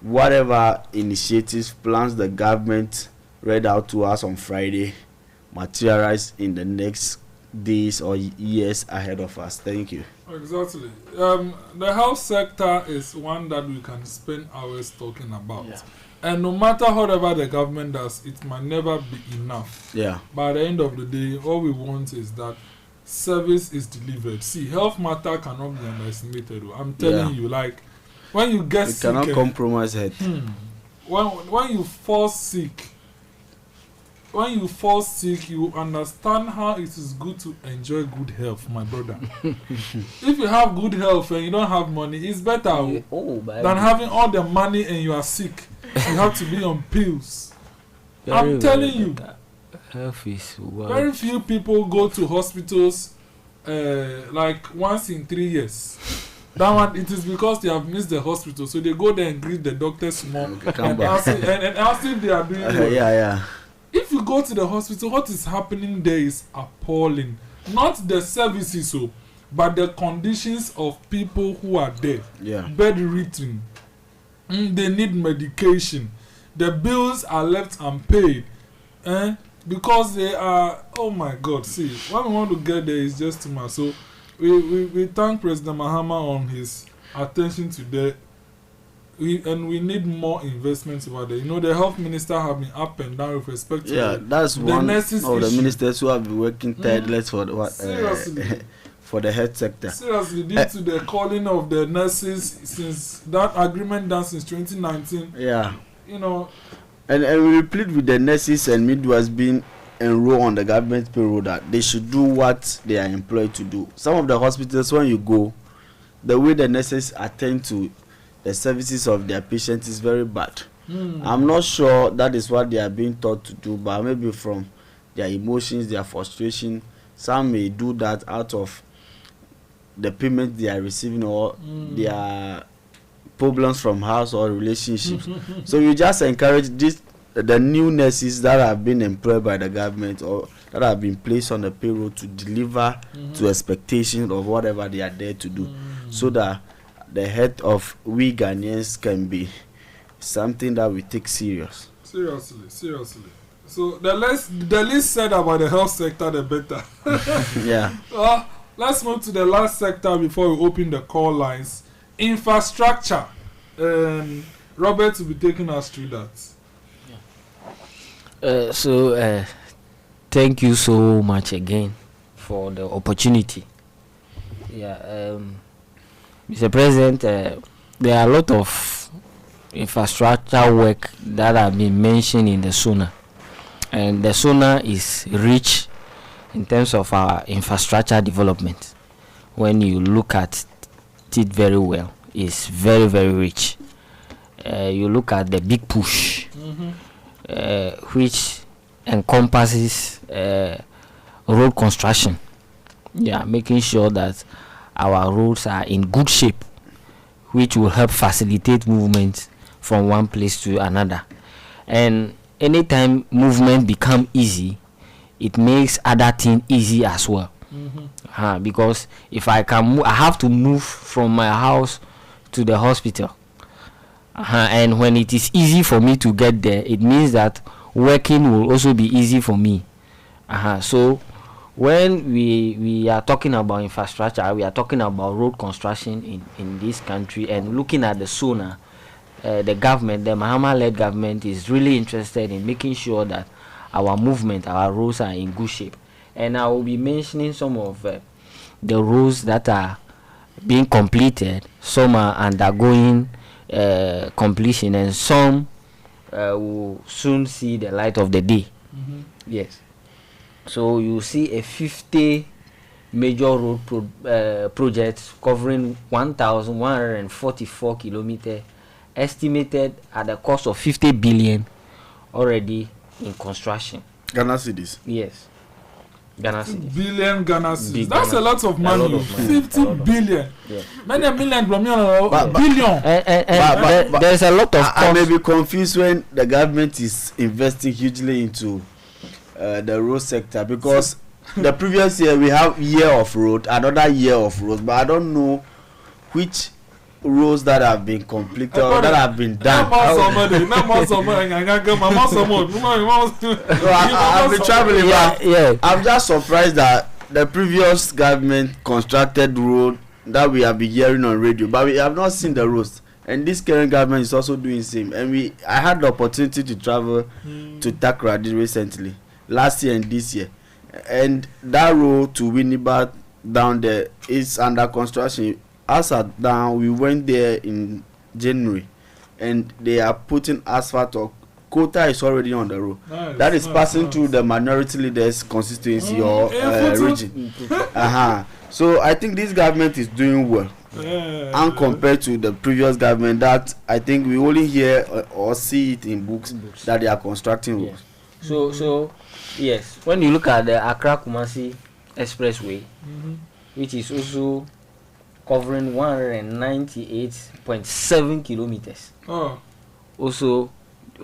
whatever initiatives, plans the government read out to us on Friday materialize in the next days or years ahead of us. Thank you. Exactly. The health sector is one that we can spend hours talking about. Yeah. And no matter whatever the government does, it might never be enough. Yeah. By the end of the day, all we want is that service is delivered. See, health matter cannot be underestimated. I'm telling you, like, when you get sick, cannot compromise it. When you fall sick, you understand how it is good to enjoy good health, my brother. If you have good health and you don't have money, it's better than having all the money and you are sick. You have to be on pills. I'm telling you, health is very few people go to hospitals like once in 3 years. That one, it is because they have missed the hospital, so they go there and greet the doctors more and ask if they are doing well. If you go to the hospital, what is happening there is appalling. Not the services, but the conditions of people who are there. Bedridden. They need medication. The bills are left unpaid. Because they are, oh my God, see, what we want to get there is just too much. So we thank President Mahama on his attention to that. And we need more investments over there. You know, the health minister have been up and down with respect to that's one of the issue. ministers who have been working tireless for the health sector. Seriously, due to the calling of the nurses since that agreement done since 2019. Yeah. You know. And we plead with the nurses and midwives being enrolled on the government payroll that they should do what they are employed to do. Some of the hospitals, when you go, the way the nurses attend to the services of their patients is very bad. I'm not sure that is what they are being taught to do, but maybe from their emotions, their frustration, some may do that out of the payment they are receiving or their problems from house or relationships. So you just encourage the new nurses that have been employed by the government or that have been placed on the payroll to deliver to expectation of whatever they are there to do, so that the health of we Ghanaians can be something that we take serious. Seriously. So the least said about the health sector, the better. Yeah. Let's move to the last sector before we open the call lines. Infrastructure. Robert will be taking us through that. Thank you so much again for the opportunity. Yeah, Mr. President, there are a lot of infrastructure work that have been mentioned in the SONA, and the SONA is rich in terms of our infrastructure development. When you look at it very well, it's very, very rich. You look at the big push, which encompasses road construction. Yeah, making sure that our roads are in good shape, which will help facilitate movement from one place to another. And anytime movement become easy, it makes other things easy as well. Because if I can move, I have to move from my house to the hospital. And when it is easy for me to get there, it means that working will also be easy for me. So when we are talking about infrastructure, we are talking about road construction in this country, and looking at the SONA, the government, the Mahama-led government, is really interested in making sure that our movement, our roads are in good shape. And I will be mentioning some of the roads that are being completed. Some are undergoing completion, and some will soon see the light of the day. Yes. So you see a 50 major road projects covering 1,144 kilometers, estimated at the cost of 50 billion, already in construction. Ghana cedis. Yes. Ghana cedis. Billion Ghana cedis. That's a lot of money. 50 billion. Yeah. Many million billion. And there's a lot of I may be confused when the government is investing hugely into the road sector, because the previous year we have year of road, another year of road, but I don't know which roads that have been completed or that have been done. I've been traveling. I'm just surprised that the previous government constructed road that we have been hearing on radio, but we have not seen the roads. And this current government is also doing the same. And I had the opportunity to travel to Takoradi recently, last year and this year, and that road to Winneba down there is under construction. As at down, we went there in January, and they are putting asphalt, or quota is already on the road. That is passing through the minority leaders constituency or region. So I think this government is doing well, and compared to the previous government, that I think we only hear or see it in books that they are constructing roads. So yes, when you look at the Accra Kumasi Expressway, which is also covering 198.7 kilometers. Also,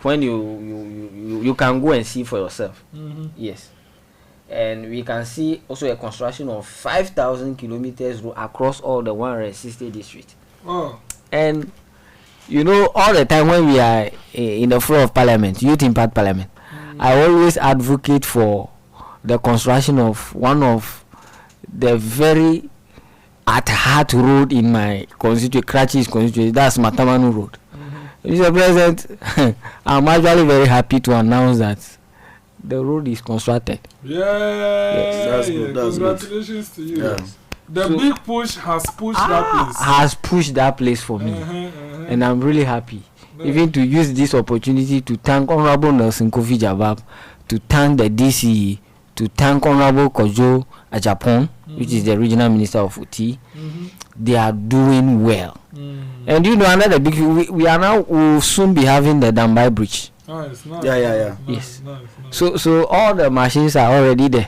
when you can go and see for yourself. Yes. And we can see also a construction of 5,000 kilometers across all the 160 districts. And you know, all the time when we are in the floor of Parliament, Youth Impact Parliament, I always advocate for the construction of one of the very at heart road in my constituency, Kratchis constituency, that's Matamanu Road. Mr. President, I'm actually very happy to announce that the road is constructed. Yes, that's good. Congratulations to you. The big push has pushed that place. Has pushed that place for me, and I'm really happy. Even to use this opportunity to thank Honorable Nelson Kofi Jabab, to thank the DCE, to thank Honorable Kojo Ajapon, which is the regional minister of Uti. They are doing well. And you know, another big, we are now, will soon be having the Dambai Bridge. Nice. Yeah. Nice. So all the machines are already there.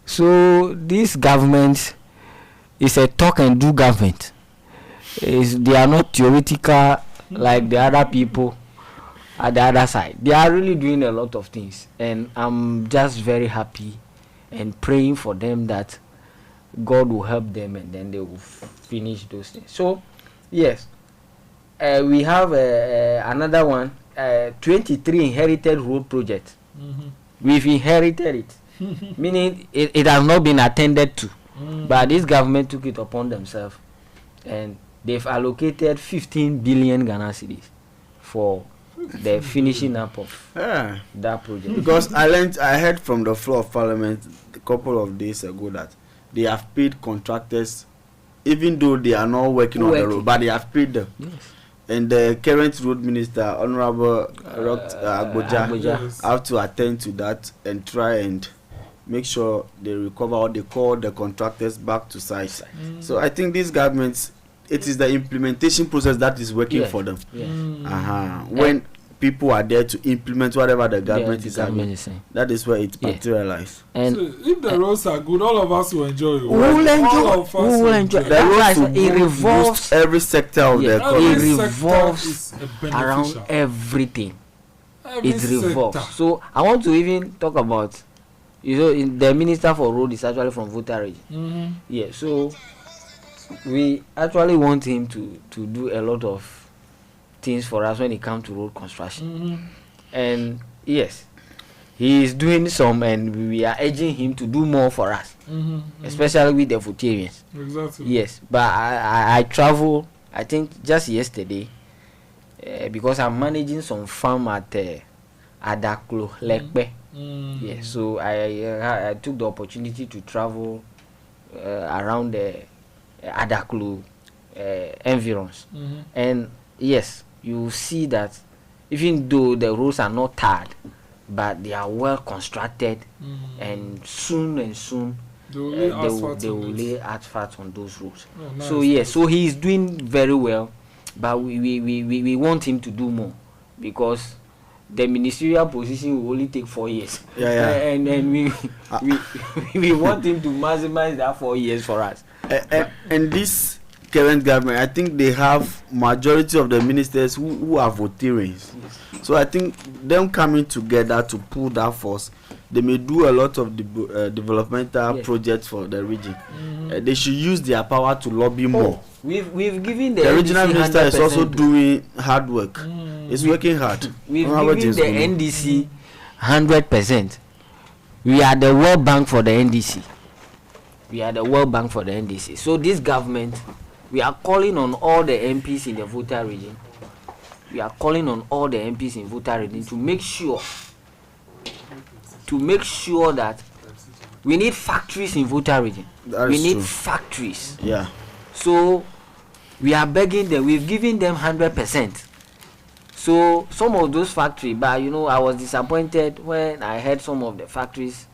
So this government is a talk and do government. They are not theoretical like the other people at the other side. They are really doing a lot of things, and I'm just very happy and praying for them that God will help them, and then they will finish those things. So yes, we have another one, 23 inherited road project. We've inherited it, meaning it has not been attended to, but this government took it upon themselves, and they've allocated 15 billion Ghana cedis for the finishing up of that project. Because I heard from the floor of Parliament a couple of days ago that they have paid contractors, even though they are not working on the road, but they have paid them. Yes. And the current road minister, Honorable Agboja, have to attend to that and try and make sure they recover, or they call the contractors back to site. So I think these governments, it is the implementation process that is working for them. When people are there to implement whatever the government is saying, that is where it materializes. And so if the roads are good, all of us will enjoy it. We will enjoy. The roads it revolves every sector of the economy. It revolves around everything. It revolves. So I want to even talk about, the minister for road is actually from Volta region. So we actually want him to do a lot of things for us when it comes to road construction. And yes, he is doing some, and we are urging him to do more for us, especially with the Futarians. Exactly. Yes, but I travel, I think just yesterday, because I'm managing some farm at Adaklo, Lekpe. Yes, so I took the opportunity to travel around the Adaklu environs. And yes, you see that even though the roads are not tarred, but they are well constructed, and soon they will lay asphalt on those roads. Nice. So yes, so he is doing very well, but we want him to do more, because the ministerial position will only take 4 years. And we want him to maximize that 4 years for us. And this current government, I think they have majority of the ministers who are Votarians. So I think them coming together to pull that force, they may do a lot of developmental projects for the region. They should use their power to lobby more. We've given the regional minister is also doing hard work. It's working hard. We've given the NDC 100%. We are the World Bank for the NDC. So this government, we are calling on all the MPs in the Volta region. To make sure that we need factories in Volta region. We need factories. Yeah. So we are begging them. We've given them 100%. So some of those factories, but I was disappointed when I heard some of the factories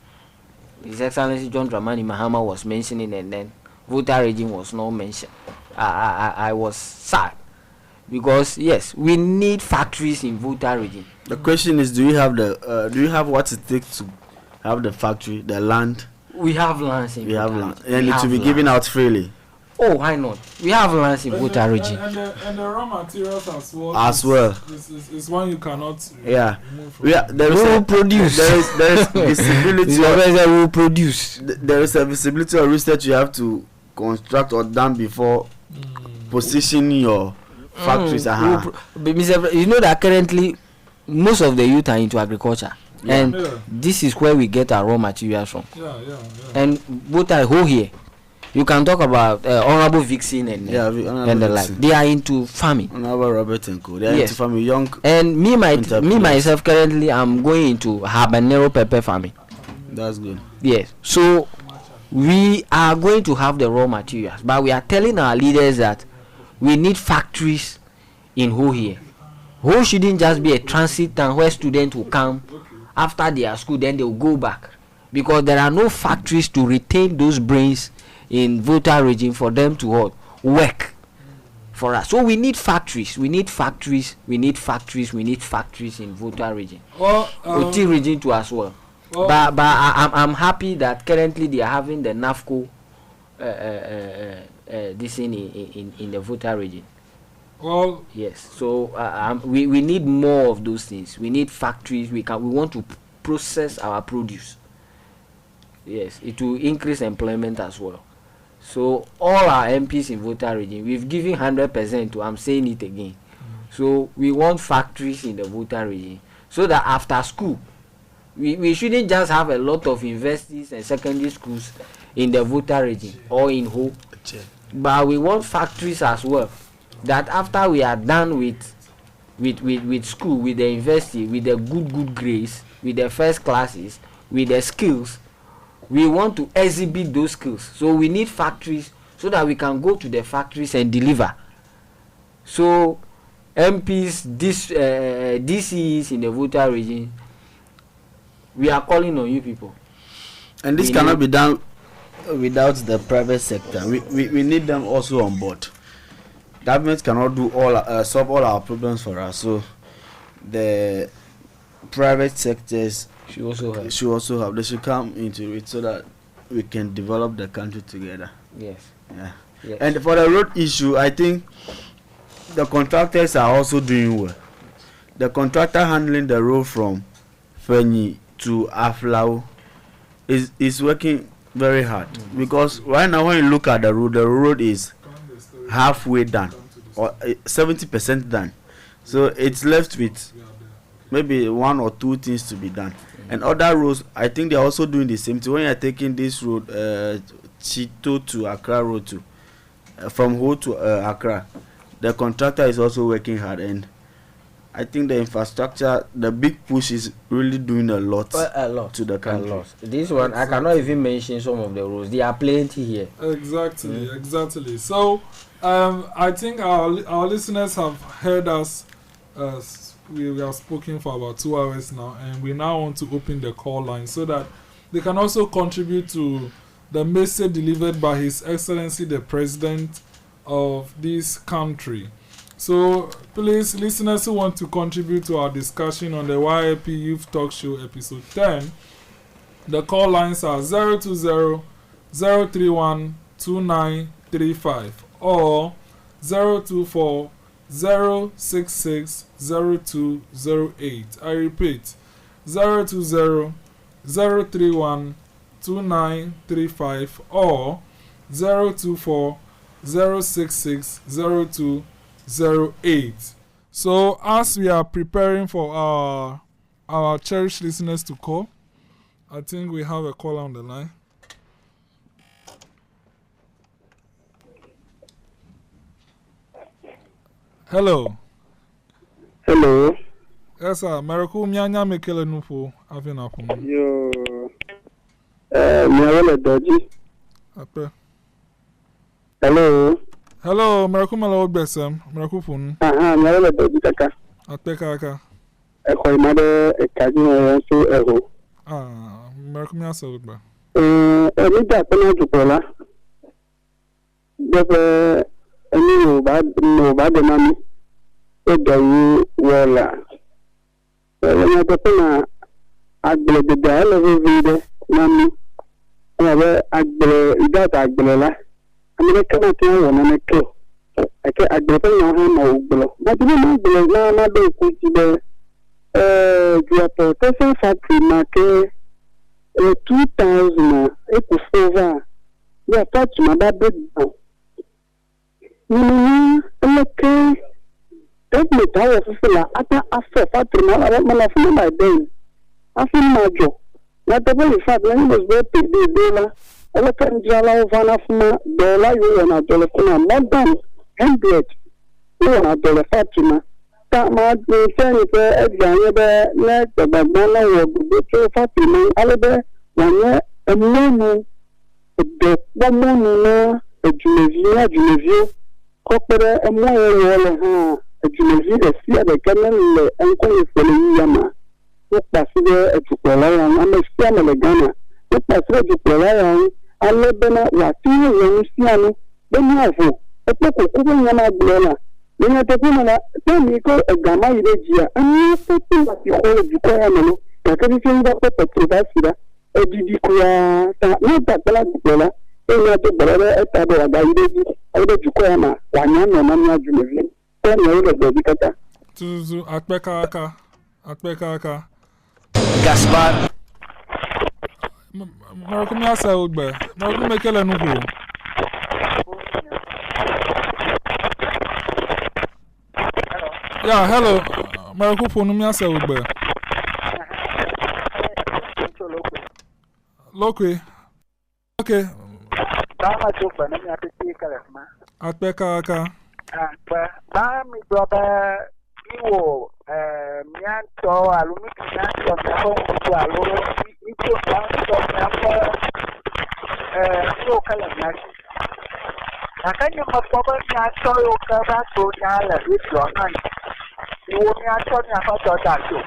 His Excellency John Dramani Mahama was mentioning, and then Volta region was not mentioned. I was sad, because yes, we need factories in Volta region. The question is, do you have what it takes to have the factory, the land? We have lands in Volta. Land, and it will be given out freely. Oh, why not? We have lands in Volta region. And the raw materials as well. Is one you cannot. There is visibility. Will produce. There is a visibility of research you have to construct or done before positioning your factories. You know that currently most of the youth are into agriculture, and this is where we get our raw materials from. And Volta whole here. You can talk about Honorable Vixen and the like. They are into farming. Honorable Robert and Co. They are into farming. Young. And me myself currently, I'm going into habanero pepper farming. That's good. Yes. So we are going to have the raw materials, but we are telling our leaders that we need factories in Ho here. Ho shouldn't just be a transit town where students will come after their school, then they will go back, because there are no factories to retain those brains in Volta region for them to work for us. So we need factories. We need factories in Volta region. Oti region too as well. But I'm happy that currently they are having the NAFCO this in the Volta region. Well, yes. So we need more of those things. We need factories. We want to process our produce. Yes, it will increase employment as well. So all our MPs in Volta region, we've given 100% to. I'm saying it again. So we want factories in the Volta region, so that after school, we shouldn't just have a lot of universities and secondary schools in the Volta region or in Ho, but we want factories as well. That after we are done with school, with the university, with the good grades, with the first classes, with the skills, we want to exhibit those skills. So we need factories so that we can go to the factories and deliver. So MPs, DCs in the Volta region, we are calling on you people. And this cannot be done without the private sector. We need them also on board. Government cannot do solve all our problems for us. So the private sectors should also have. They should come into it so that we can develop the country together. Yes. Yeah. Yes. And for the road issue, I think the contractors are also doing well. The contractor handling the road from Fenyi to Aflao is working very hard, because right now when you look at the road is halfway done or 70% done. So it's left with maybe 1 or 2 things to be done. And other roads, I think they're also doing the same thing. When you're taking this road, Chito to Accra road to from Ho to Accra, the contractor is also working hard, and I think the infrastructure, the big push is really doing a lot to the country. This one, I cannot even mention some of the roads. There are plenty here. Exactly. So I think our listeners have heard us. We have spoken for about 2 hours now, and we now want to open the call line so that they can also contribute to the message delivered by His Excellency the President of this country. So please, listeners who want to contribute to our discussion on the YIP Youth Talk Show episode 10, the call lines are 020-031-2935 or 024-066-0208. I repeat, 020-031-2935 or 024-066-0208. So as we are preparing for our cherished listeners to call, I think we have a call on the line. Hello. Yes, sir. Miracle Mianya Mekele Nupo Avinapo. Yo. Miawele Doji. Ape. Hello, Miracle Malo Besem. Miracle Pun. Miawele Doji Kaka. Ape Kaka. Eko imade ekajina so eho. Miracle Miasa Udba. Emida Pena Jukola. Defe no bad mami. Egayi wala. Ena tepena agbele de elevo vide mami. Ena agbele idata agbele la. Amene kama tiyan wona meke. Ake agbele pe yan ha ma ogbelo. But we no agbele na do ku ti be the person factory make 2000 ekusova. Ya touch ma da big bo. Okay. Take me to our fila after factory na mala fila by then. After majo. Na the very fact when was very big dollar. Ela kan jala ovana fuma dollar you na dollar kuna more than 100. You na dollar factory. Ta ma de sani pe eganye be na the banana wo go to factory alebe wanye emunu de bomono adwumavie kopere emoye wole ha adwumavie esia de kanele enkoye fele yama o paside etukola ya amesia na Ghana o paside etukola ya alebena wati yo sianu beniafo epoko kubo nyama gbela nina tekuna na temiko egama irejia ani foto wati khole dikoya mano kakati singa pepe basira edidi kuya ta nota bela dikola ena to bela etabo aga ireji aide dikoya ma wanya no na nya adwumavie tena yo de dikata tuzu akpeka aka Gaspar Marakum ya sa ugbe Marakum mekele nuku Yeah, hello Marakum phone ya sa ugbe Lokwe Okay Dama chupa na mimi kala ma. Akpeka aka Ba mi brother iwo mianto alumi mianto na ko alo ito mianto na yo kala na. Akanya mapoba mianto yo kaba to nyala ito nan. Iwo mianto nya fa to da to.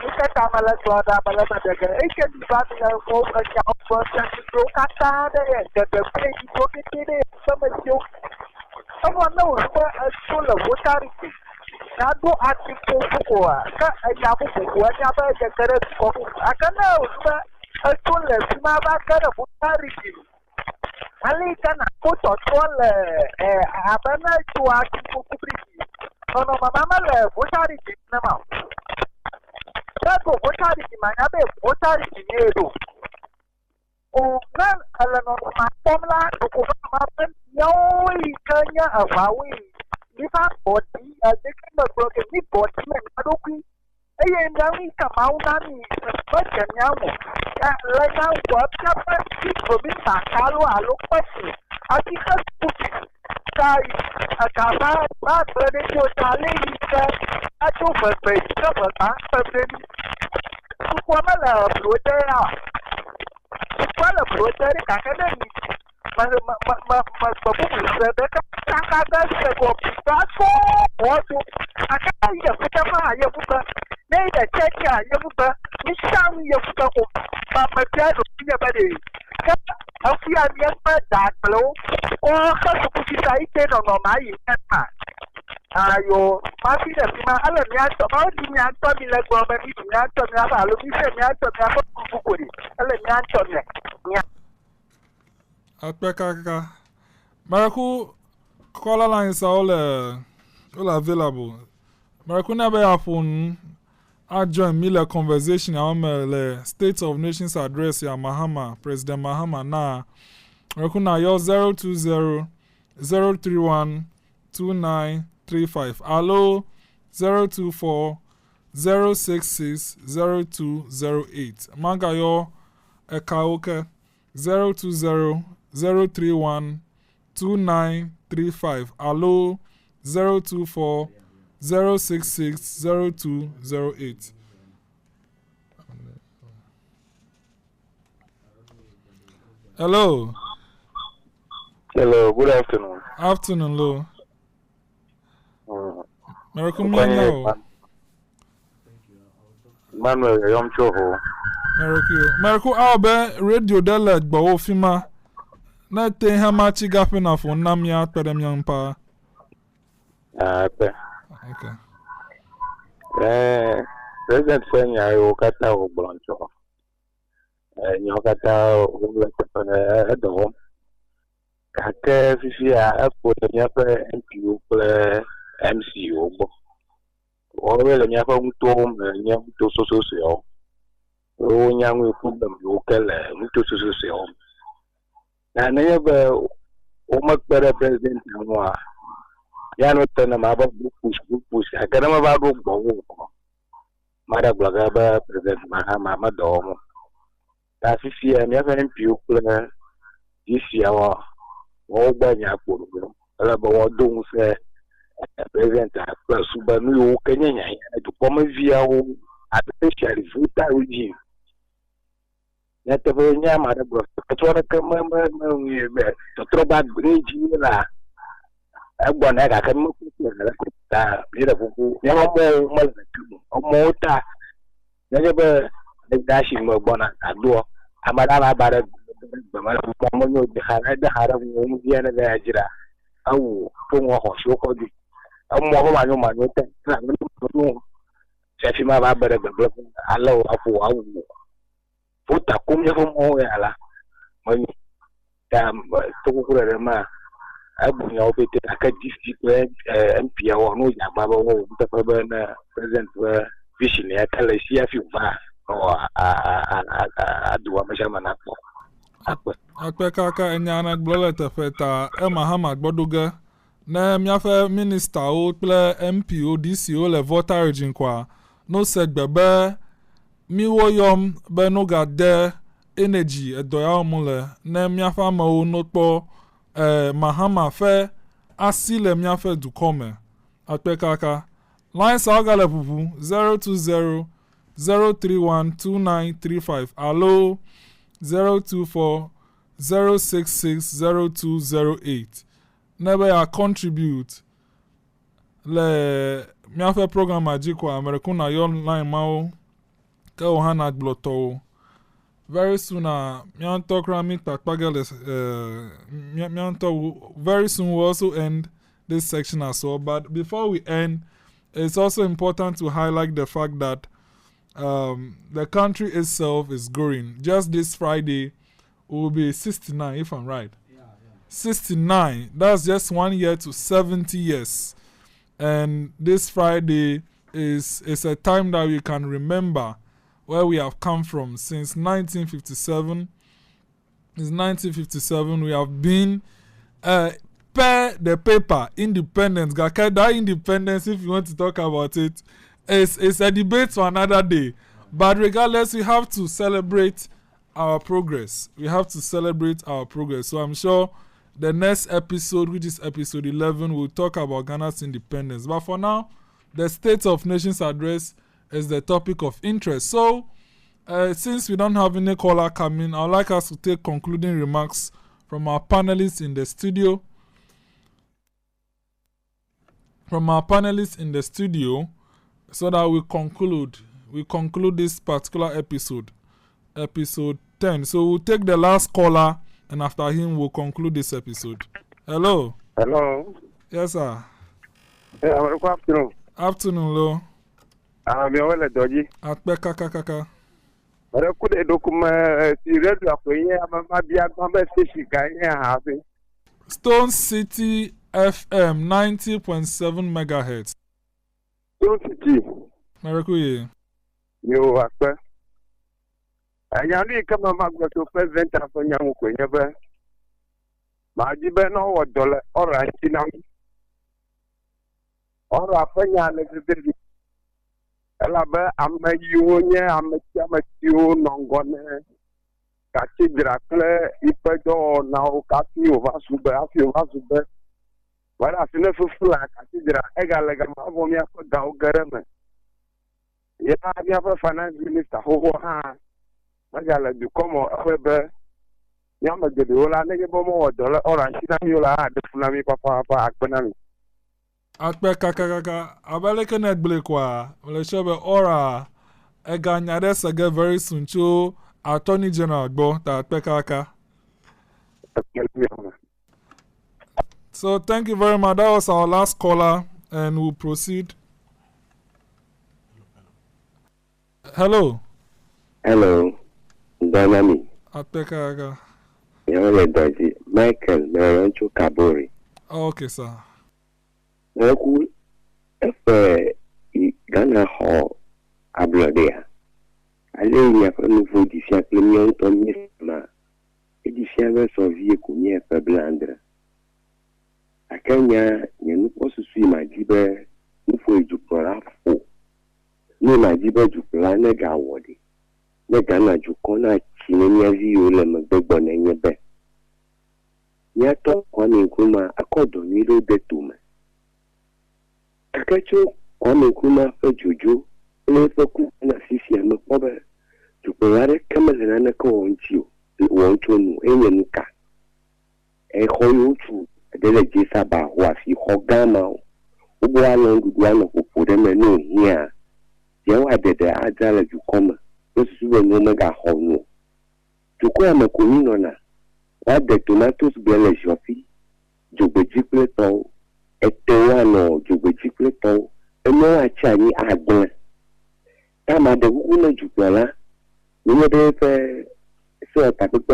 Ika tamala to da bala da ga ike di ba na ko ka nya ko ta to kata de de pe ko ke de sama yo. Someone knows what a soul of what are it? Nado article for a yabu for a carrot of I can know a soul of Mabaka of what are it? Ali can put on all a banner to article for no, mamma, what are it now? That's what are it, my name, what are it in you? Oh, none alone my formula to come no Kenya awawi. If I body, a second of broken body and Adoki, a young Kamaunani, but Kenyamu, like now, what happened to be Sakalo, I look question. I think a Kama, but the Charlie, I took a face, cover, and Kwamala, Blue Kwala Blue Academy. Ayo, masih dah cuma alam yang sama dunia tu bila gua bagi dunia tu ni apa, lu bisa dunia tu ni apa buku ni, alam yang tu ni. Akpeka Maraku caller lines are all available. Maraku never have phone. I join me conversation on the State of Nations address ya Mahama, President Mahama na. Maraku na yo 020 031 2935. Hello 024 066 0208. Manga yo Ekaoke 020 031 2935. Hello 024 066 0208. Hello. Hello, good afternoon. Afternoon, Lo. Marakumia. Manuel, Yom Choho. Maraku Albe Radio Delet Bawofima. Not te hamachi gapina for Namia Pedemian Pa. Okay. President Senya, Yokata or Blancho. Yokata, at the home. Kake, Fisia, put the Yapa MPU MCU. Or well, Yapa Tom, Yam to social. Oh, young will put them local, to social. And I have a much better president than one. Yano Tanama push. I can't about book. Mother Blagaba, President Mahama Madom. That's if you have an pupil this year. All by Yapu. About doing President plus Subanu Kenya to come via artificial food regime. ya te be nya ma de bro to na ke me be to troba bridge la agbo na ga ke me ku la ta bi da ku ya mo mo ta ya be da shi mo bona ado amara ba bare ba ma mo no de hara mo bi na da jira awu to mo ho sho ko di amma ba ma no ta na no se ma ba bare ba Allah afu awu futa kumya mo ya la mani ta to ku kure ma abu ya opete aka district MP ya no ya ba ba wo ta ba na president wa vision ya kala shi ya fi ba o aduwa mashama na ko akpekaka enyana gblole tefeta emahama gbodoge na miafe minister o kple MP o DC o le voter region kwa no se gbebe miwo yom be no ga de energy edoya omule na miafe amewo no kpo mahama fe asi le miafe dukome akpekaka line sa ogale pupu 020 0312935 allo 024 0660208 never ya contribute le miafe program ajikwa amerikuna yon line mao ke ohana gbloto very soon mianto krami takpagele mianto very soon we'll also end this section as well, but before we end it's also important to highlight the fact that the country itself is growing. Just this Friday will be 69, if I'm right. Yeah. 69. That's just 1 year to 70 years. And this Friday is a time that we can remember where we have come from since 1957. Since 1957, we have been per the paper independence. That independence, if you want to talk about it, it's a debate for another day. But regardless, we have to celebrate our progress. We have to celebrate our progress. So I'm sure the next episode, which is episode 11, will talk about Ghana's independence. But for now, the State of Nations Address is the topic of interest. So since we don't have any caller coming, I'd like us to take concluding remarks from our panelists in the studio. So that we conclude this particular episode 10. So we'll take the last caller, and after him we'll conclude this episode. Hello. Yes, sir. Good afternoon. Afternoon, lo. Me wala doji. Akpeka kaka. Ore ku de document ti radio akoye ama bia gba station kan ha se. Stone City FM 90.7 megahertz. Stone City. Marakuye. Yo akpe. Ayani kama magwa to president afonya ko nyebe. Ma jibe no wo dole ora tinami. Ora afanya le bebe. Ela be amayiwo nye amatiwo nongone. Kati drakle ipedo na o kati o vasube afi o vasube. Wala sine fufula kati dra egalega ma bo mi afo da o gareme. Ya mi afo finance minister ho ha. Magala du komo awebe. Nyama gede wala nege bo mo dola ora shina yola de fulami papa akbenami. Akpe kaka abaleke na gbele kwa le shobe ora eganya desage very soon cho attorney general gbo ta akpe kaka. So thank you very much. That was our last caller and we'll proceed. Hello. Dynamic. Akpe kaka. Yole doji Michael Meroncho Kabori. Okay, sir. Eku Ghana Hall Abladea. Ale ya fa nouveau difia premium to misma. Edifia ve so vie kunye fa blandra. Akanya nyenu posu sui majibe nufo ejupora fo. Ni majibe jupora ne ga wodi. Ne Ghana jukona chinenya vi ole magbegbo na nyebe. Nyato Kwame Nkrumah akodo nilo detuma. Akacho Kwame Nkrumah fe jojo ele fe ku na sisi amakoba to Polare Camelana Contio, want to know any car. A whole to the Jesaba was he Hogama, Ubuano, one for them and no here. Yawa did the Adala you come, this is when Omega Hono. To come a Kuminona, what the tomatoes bellish your feet, Jubejipleto, a Toano, Jubejipleto, and no a Chinese Agnes. Tama de Wuna Jupela, we were so a Takuka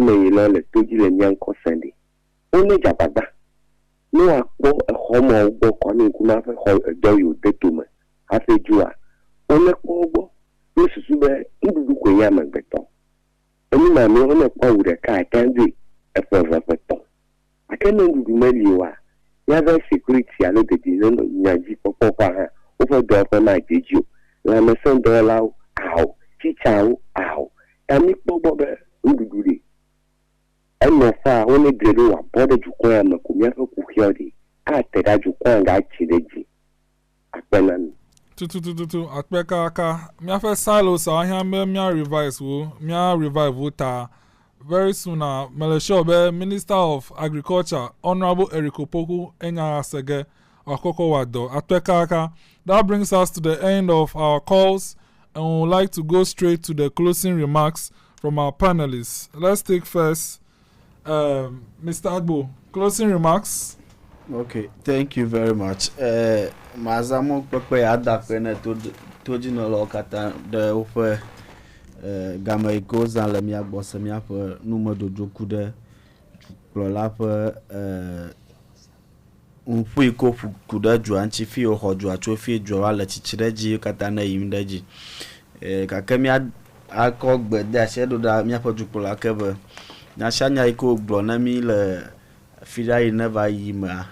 to you and young Cosendi. Only Jababa. No, a homo book on in Kunafa a do you detume. I say, Jua. Only Kobo, this is where you do Yaman beton. Only my man on a power with a car can be a further beton. I cannot do many you are. Never security, I look at the zone of Naji for Papa over door for my did you. Lama son dollar, ow, chichow, ow. And Nick Bobo, who do it? And no far only drew a body to Koyama Kumako Kuhiodi. I said that you can't get Chileji. Akbenan. Tutututu akpeka aka me afa silos ahia me revise wo ta very soon Malaysia be Minister of Agriculture Honorable Eric Opoku enya asege akoko wado akpeka aka. That brings us to the end of our calls, and we would like to go straight to the closing remarks from our panelists. Let's take first Mr. Agbo, closing remarks. Okay, thank you very much. Mazamo Pepe Adapene told you no locata the offer Gamma goes and let me up Bossamia for Numa do Jokude Plolapa Fuiko Kuda Juanchi Fio Hodua Trophy Joala Chichireji Katana Imdaji Kakamia Alcog, but there shadow that Miapo Jupola cover Nashanya Iko Blonami Fida never yima.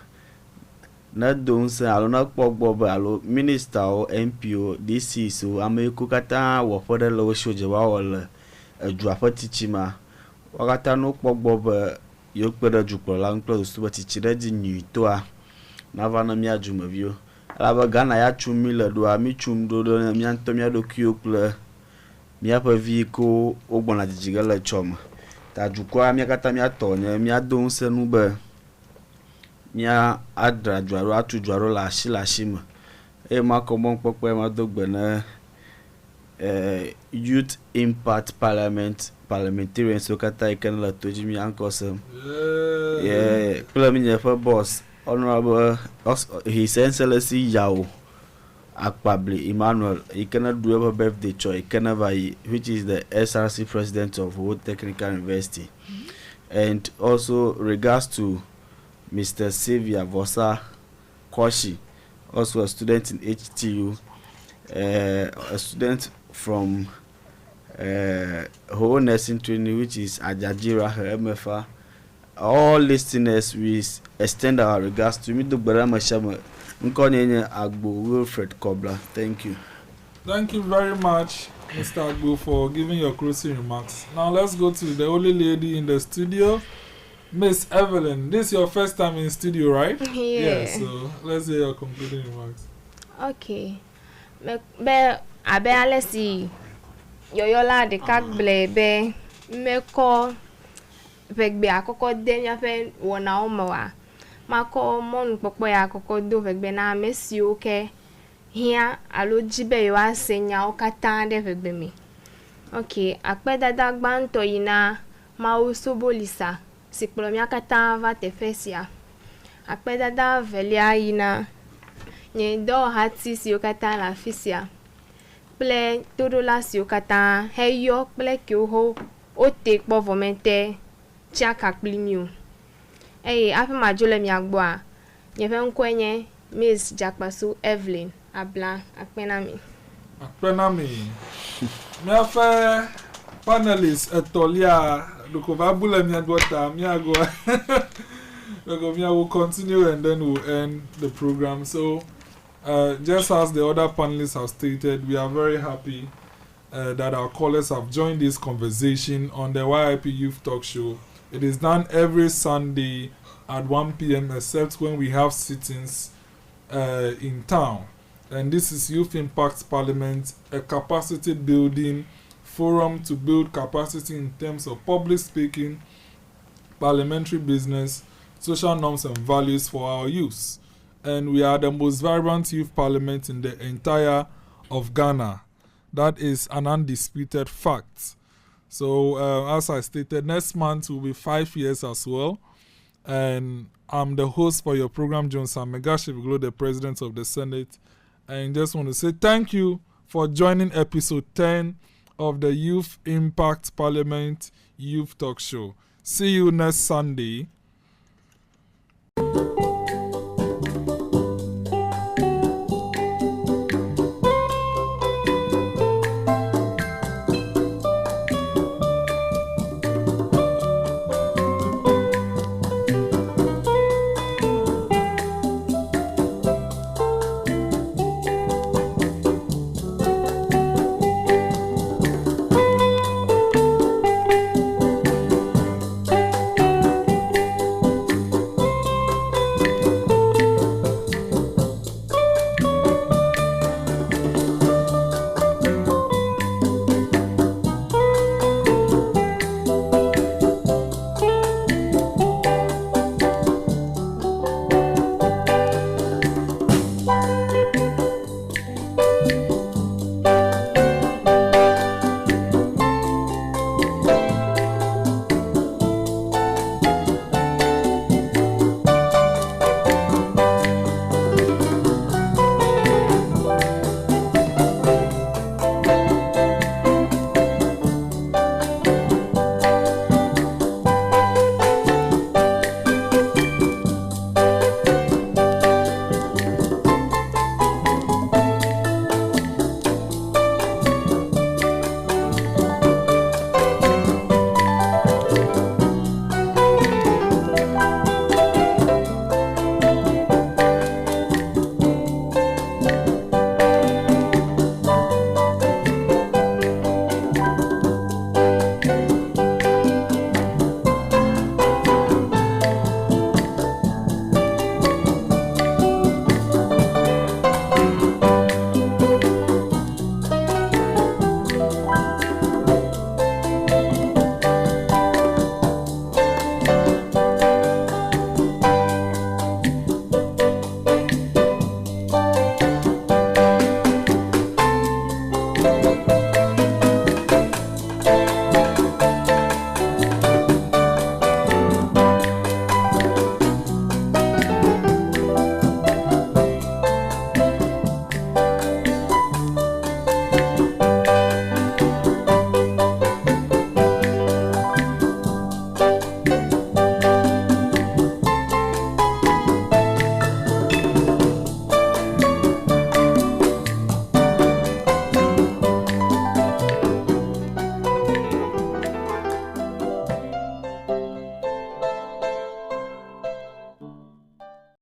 Not don't say I don't know Bob Minister or MPO DC so I may cook at or for the low show Jawal a drop of Tichima. Wakata no Bob you better Jupolang close to what Tichiraji knew to a Navana Mia Jum of you. Alabagana Yachu Miller do a Michum do Miantomia do Cukler Miapa vehicle Obona Jigala Chom. Tajukwa Miakatamia Tonya Mia don't say Nuber. Mia adra juaro atu juaro la shima ma komon popo ma dogbena youth impact parliamentarian so kata ikan la toji mi ankosem plami for boss honorable his excellency Yao Akpabli Emmanuel he cannot do a birthday choice which is the SRC president of World Technical University, and also regards to Mr. Xavier Vosa Koshi, also a student in HTU, a student from whole nursing training, which is Ajajira, MFA. All listeners, we extend our regards to Mido Barama Shama, Nkonyenye Agbo Wilfred Kobla. Thank you. Thank you very much, Mr. Agbo, for giving your closing remarks. Now let's go to the only lady in the studio. Miss Evelyn, this is your first time in studio, right? Yeah. So let's hear your concluding remarks. Okay. Abe alesi yoyola de kak blebe meko vegbe akoko denya fe wona omawa mako mon popo ya akoko do vegbe na mesi oke hia alo jibe yo asenya okata de vegbe mi. Okay, akpe dada gbanto yina ma usobolisa Sikpolomia kata va te fesia. Akpe dada velia yina. Nye do hati si yokata la fisia. Ple todo la si yokata. Heyo ple ki ho ote kpo vomente. Chia kakplinyo. Afe majole mi agboa. Nye fe nkwenye Miss Jakpasu Evelyn Abla akpenami. Akpenami. Mi afe panelist etolia Lukobabula Miagota, Miago. We will continue and then we'll end the program. So, just as the other panelists have stated, we are very happy that our callers have joined this conversation on the YIP Youth Talk Show. It is done every Sunday at 1 p.m. except when we have sittings in town. And this is Youth Impact Parliament, a capacity building forum to build capacity in terms of public speaking, parliamentary business, social norms and values for our youth. And we are the most vibrant youth parliament in the entire of Ghana. That is an undisputed fact. So, as I stated, next month will be 5 years as well. And I'm the host for your program, Johnson Megashiviglo, the President of the Senate. And just want to say thank you for joining episode 10 of the Youth Impact Parliament Youth Talk Show. See you next Sunday.